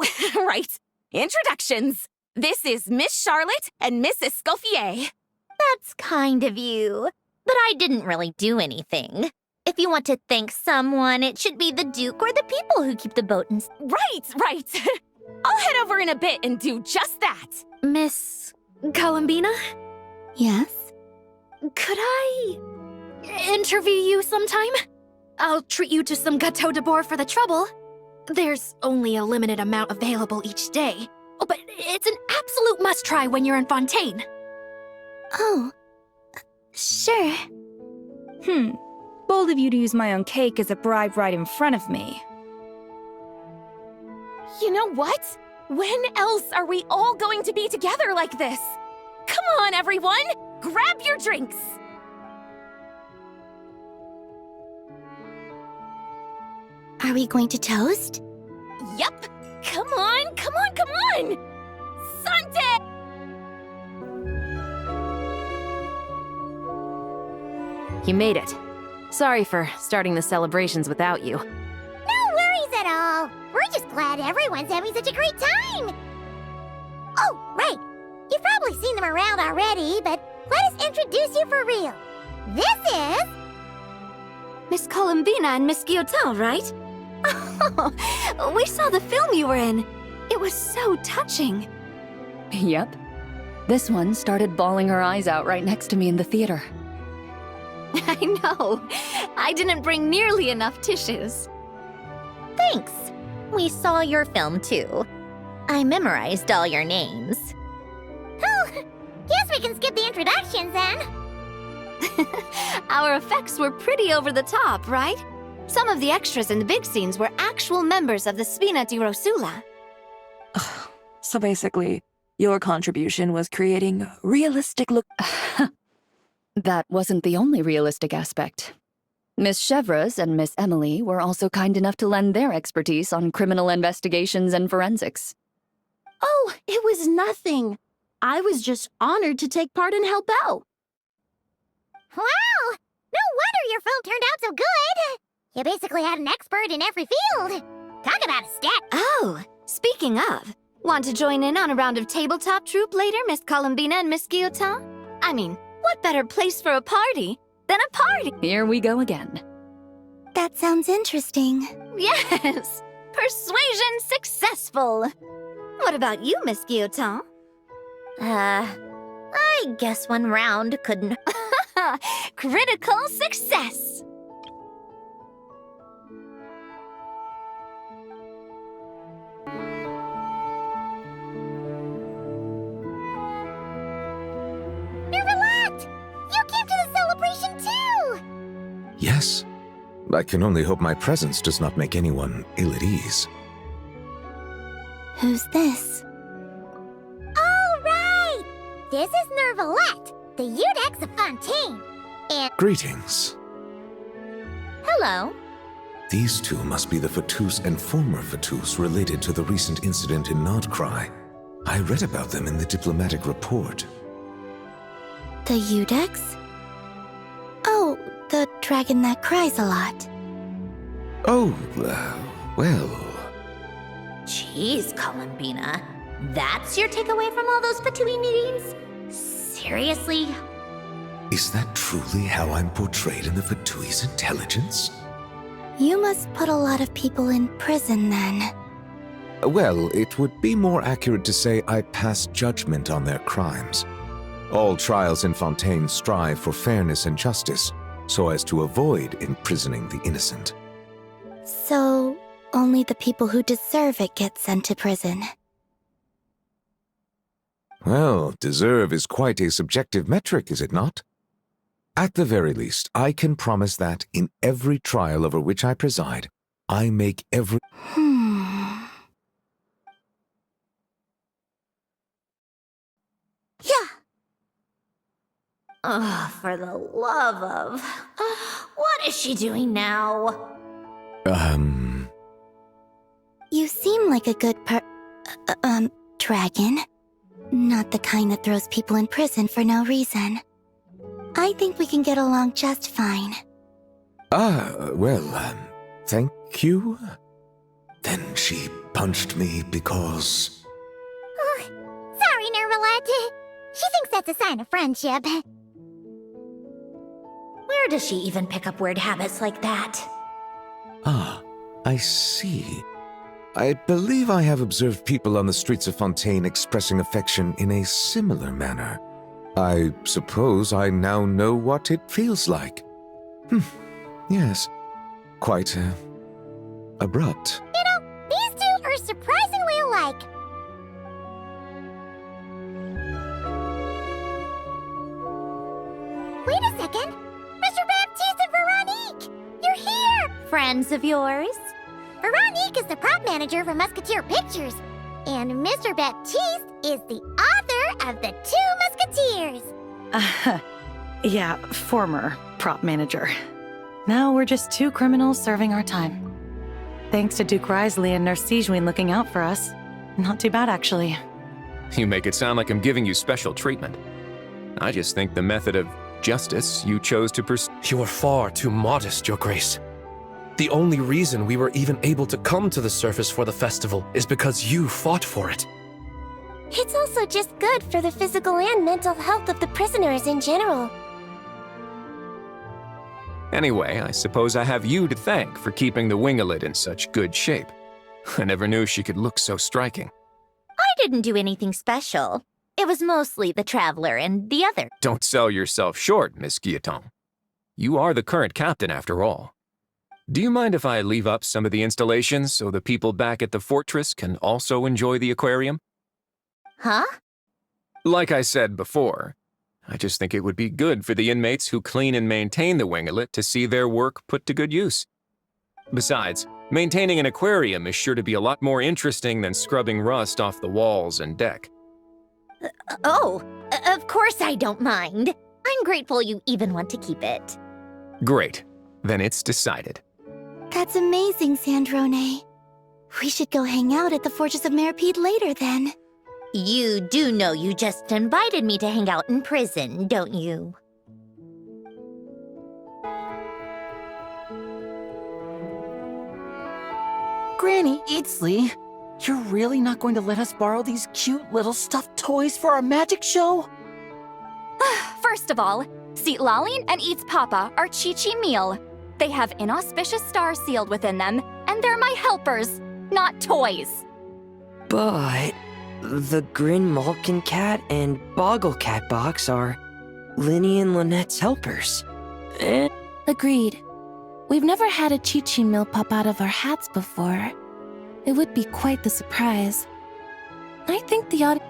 right. Introductions. This is Miss Charlotte and Miss Escoffier. That's kind of you. But I didn't really do anything. If you want to thank someone, it should be the Duke or the people who keep the boat in... Right. I'll head over in a bit and do just that. Miss Columbina? Yes? Could I interview you sometime? I'll treat you to some gâteau de bord for the trouble. There's only a limited amount available each day. Oh, but it's an absolute must-try when you're in Fontaine. Oh, sure. Bold of you to use my own cake as a bribe right in front of me. You know what? When else are we all going to be together like this? Come on, everyone! Grab your drinks! Are we going to toast? Yep! Come on! Sante! You made it. Sorry for starting the celebrations without you. No worries at all. We're just glad everyone's having such a great time. Oh, right. You've probably seen them around already, but let us introduce you for real. This is... Miss Columbina and Miss Guillotin, right? Oh, we saw the film you were in. It was so touching. Yep. This one started bawling her eyes out right next to me in the theater. I know. I didn't bring nearly enough tissues. Thanks. We saw your film too. I memorized all your names. Oh, guess we can skip the introductions then. Our effects were pretty over the top, right? Some of the extras in the big scenes were actual members of the Spina di Rosula. So basically, your contribution was creating realistic look... That wasn't the only realistic aspect. Miss Chevreuse and Miss Emily were also kind enough to lend their expertise on criminal investigations and forensics. Oh, it was nothing. I was just honored to take part and help out. Wow! No wonder your film turned out so good! You basically had an expert in every field. Talk about a stat. Oh, speaking of, want to join in on a round of tabletop troupe later, Miss Columbina and Miss Guillotin? I mean, what better place for a party than a party? Here we go again. That sounds interesting. Yes! Persuasion successful! What about you, Miss Guillotin? I guess one round couldn't... Critical success! Yes. I can only hope my presence does not make anyone ill at ease. Who's this? All right! This is Nervalette, the Eudex of Fontaine. And Greetings. Hello. These two must be the Fatus and former Fatus related to the recent incident in Nodcry. I read about them in the diplomatic report. The Eudex? Oh, the dragon that cries a lot. Oh, well... Jeez, Columbina. That's your takeaway from all those Fatui meetings? Seriously? Is that truly how I'm portrayed in the Fatui's intelligence? You must put a lot of people in prison then. Well, it would be more accurate to say I pass judgment on their crimes. All trials in Fontaine strive for fairness and justice, so as to avoid imprisoning the innocent. So, only the people who deserve it get sent to prison. Well, deserve is quite a subjective metric, is it not? At the very least, I can promise that in every trial over which I preside, I make every... Yeah. Oh, for the love of... What is she doing now? You seem like a good dragon. Not the kind that throws people in prison for no reason. I think we can get along just fine. Thank you? Then she punched me because... Sorry, Nervalette. She thinks that's a sign of friendship. Where does she even pick up weird habits like that? Ah, I see. I believe I have observed people on the streets of Fontaine expressing affection in a similar manner. I suppose I now know what it feels like. Yes. Quite, abrupt. You know, these two are surprisingly alike. Wait a second. Mr. Baptiste and Veronique! You're here! Friends of yours? Veronique is the prop manager for Musketeer Pictures, and Mr. Baptiste is the author of The Two Musketeers. Yeah, former prop manager. Now we're just two criminals serving our time. Thanks to Duke Risley and Nurse Snezhnaya looking out for us. Not too bad, actually. You make it sound like I'm giving you special treatment. I just think the method of justice you chose to pursue... You are far too modest, Your Grace. The only reason we were even able to come to the surface for the festival is because you fought for it. It's also just good for the physical and mental health of the prisoners in general. Anyway, I suppose I have you to thank for keeping the winglet in such good shape. I never knew she could look so striking. I didn't do anything special. It was mostly the Traveler and the other. Don't sell yourself short, Miss Guillotin. You are the current captain, after all. Do you mind if I leave up some of the installations so the people back at the fortress can also enjoy the aquarium? Huh? Like I said before, I just think it would be good for the inmates who clean and maintain the winglet to see their work put to good use. Besides, maintaining an aquarium is sure to be a lot more interesting than scrubbing rust off the walls and deck. Of course I don't mind. I'm grateful you even want to keep it. Great. Then it's decided. That's amazing, Sandrone. We should go hang out at the Fortress of Meripede later, then. You do know you just invited me to hang out in prison, don't you? Granny Eatsley, you're really not going to let us borrow these cute little stuffed toys for our magic show? First of all, Seat Laline and Eats Papa are Chi-Chi meal. They have inauspicious stars sealed within them, and they're my helpers, not toys. But the Grin Malkin Cat and Boggle Cat box are Linny and Lynette's helpers. Agreed. We've never had a Chi-Chi meal pop out of our hats before. It would be quite the surprise. I think the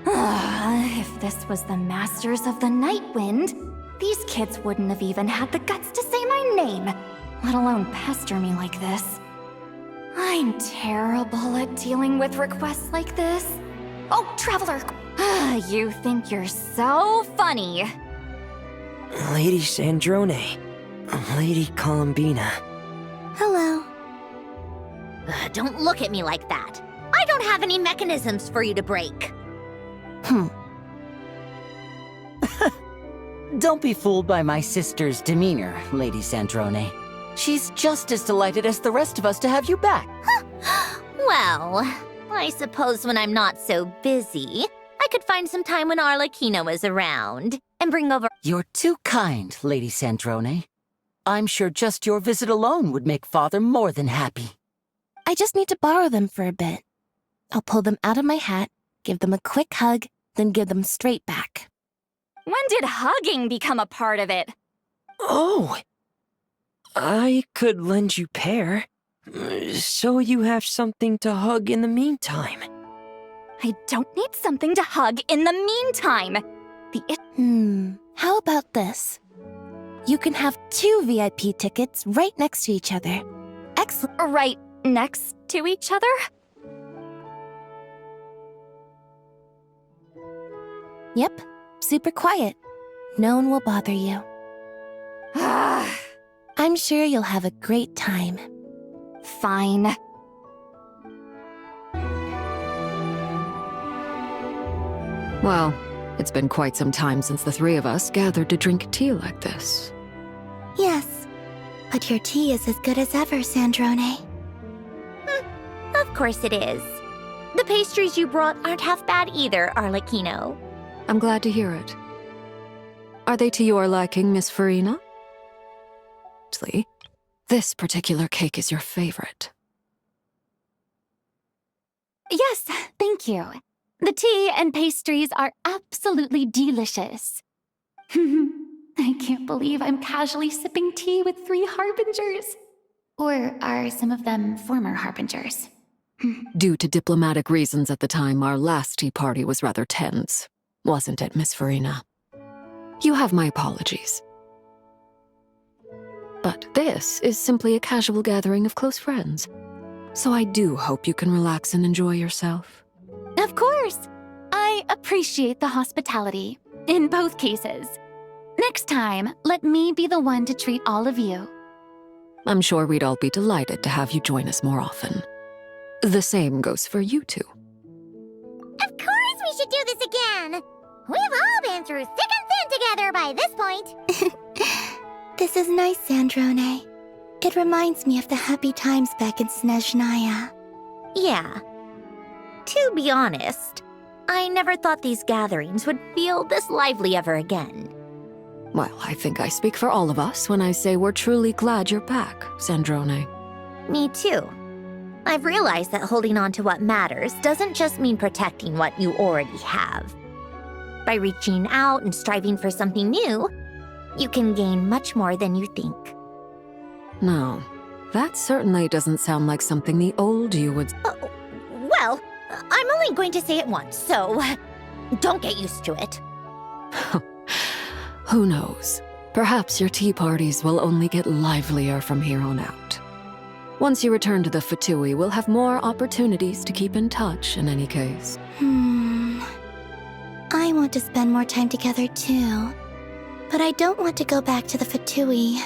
If this was the Masters of the Night Wind, these kids wouldn't have even had the guts to say my name, let alone pester me like this. I'm terrible at dealing with requests like this. Oh, Traveler! You think you're so funny. Lady Sandrone. Lady Columbina. Hello. Don't look at me like that. I don't have any mechanisms for you to break. Don't be fooled by my sister's demeanor, Lady Sandrone. She's just as delighted as the rest of us to have you back. Well, I suppose when I'm not so busy, I could find some time when Arlecchino is around and bring over— You're too kind, Lady Sandrone. I'm sure just your visit alone would make Father more than happy. I just need to borrow them for a bit. I'll pull them out of my hat, give them a quick hug, then give them straight back. When did hugging become a part of it? Oh! I could lend you pair, so you have something to hug in the meantime. I don't need something to hug in the meantime. How about this? You can have 2 VIP tickets right next to each other. Excellent. Right next to each other? Yep, super quiet. No one will bother you. I'm sure you'll have a great time. Fine. Well, it's been quite some time since the 3 of us gathered to drink tea like this. Yes, but your tea is as good as ever, Sandrone. Of course it is. The pastries you brought aren't half bad either, Arlecchino. I'm glad to hear it. Are they to your liking, Miss Farina? This particular cake is your favorite. Yes, thank you. The tea and pastries are absolutely delicious. I can't believe I'm casually sipping tea with 3 harbingers. Or are some of them former harbingers? Due to diplomatic reasons at the time, our last tea party was rather tense. Wasn't it, Miss Farina? You have my apologies. But this is simply a casual gathering of close friends. So I do hope you can relax and enjoy yourself. Of course! I appreciate the hospitality, in both cases. Next time, let me be the one to treat all of you. I'm sure we'd all be delighted to have you join us more often. The same goes for you two. Of course we should do this again! We've all been through thick and thin together by this point. This is nice, Sandrone. It reminds me of the happy times back in Snezhnaya. Yeah. To be honest, I never thought these gatherings would feel this lively ever again. Well, I think I speak for all of us when I say we're truly glad you're back, Sandrone. Me too. I've realized that holding on to what matters doesn't just mean protecting what you already have. By reaching out and striving for something new, you can gain much more than you think. No, that certainly doesn't sound like something the old you would— Well, I'm only going to say it once, so don't get used to it. Who knows? Perhaps your tea parties will only get livelier from here on out. Once you return to the Fatui, we'll have more opportunities to keep in touch in any case. I want to spend more time together too. But I don't want to go back to the Fatui.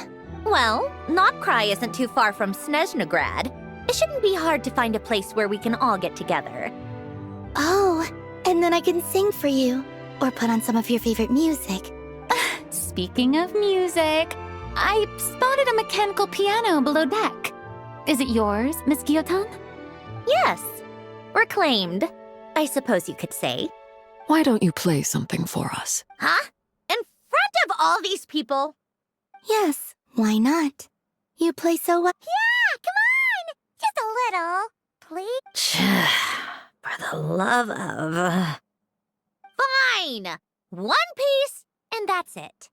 Well, Notcry isn't too far from Snezhnagrad. It shouldn't be hard to find a place where we can all get together. Oh, and then I can sing for you. Or put on some of your favorite music. Speaking of music, I spotted a mechanical piano below deck. Is it yours, Miss Guillotin? Yes. Reclaimed, I suppose you could say. Why don't you play something for us? Huh? In front of all these people? Yes, why not? You play so well. Yeah, come on! Just a little, please. For the love of... Fine! 1 piece, and that's it.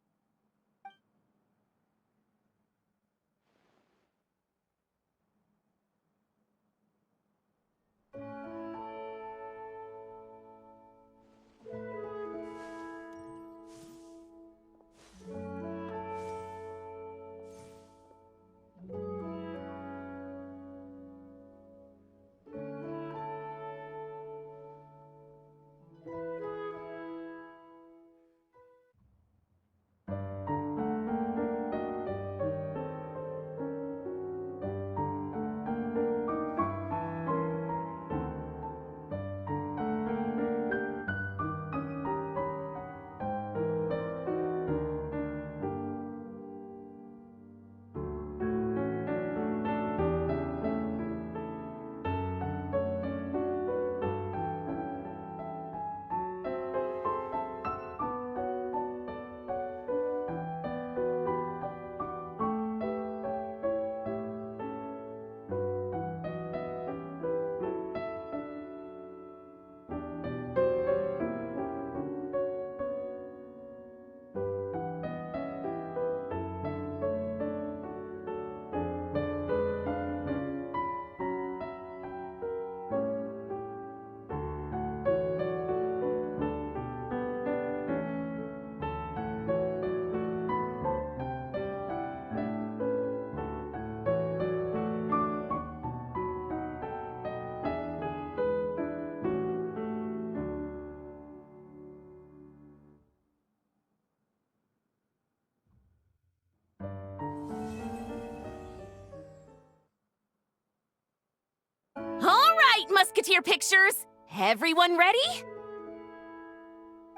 Musketeer pictures. Everyone ready?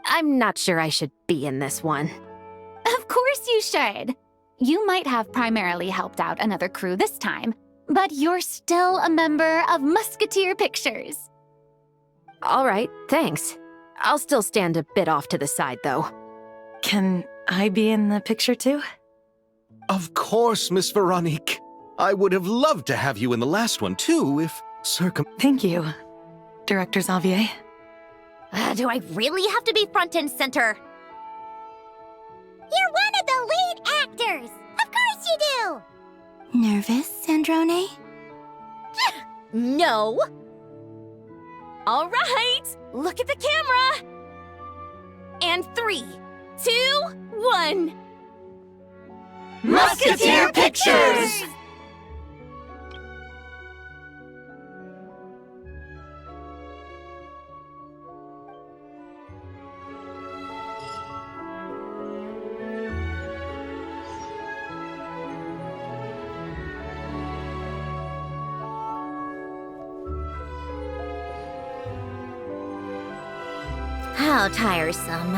I'm not sure I should be in this one. Of course you should. You might have primarily helped out another crew this time, but you're still a member of Musketeer Pictures. All right, thanks. I'll still stand a bit off to the side, though. Can I be in the picture too? Of course, Miss Veronique. I would have loved to have you in the last one, too, if Thank you, Director Xavier. Do I really have to be front and center? You're one of the lead actors! Of course you do! Nervous, Sandrone? No! All right, look at the camera! And 3, 2, 1. Musketeer Pictures! How tiresome.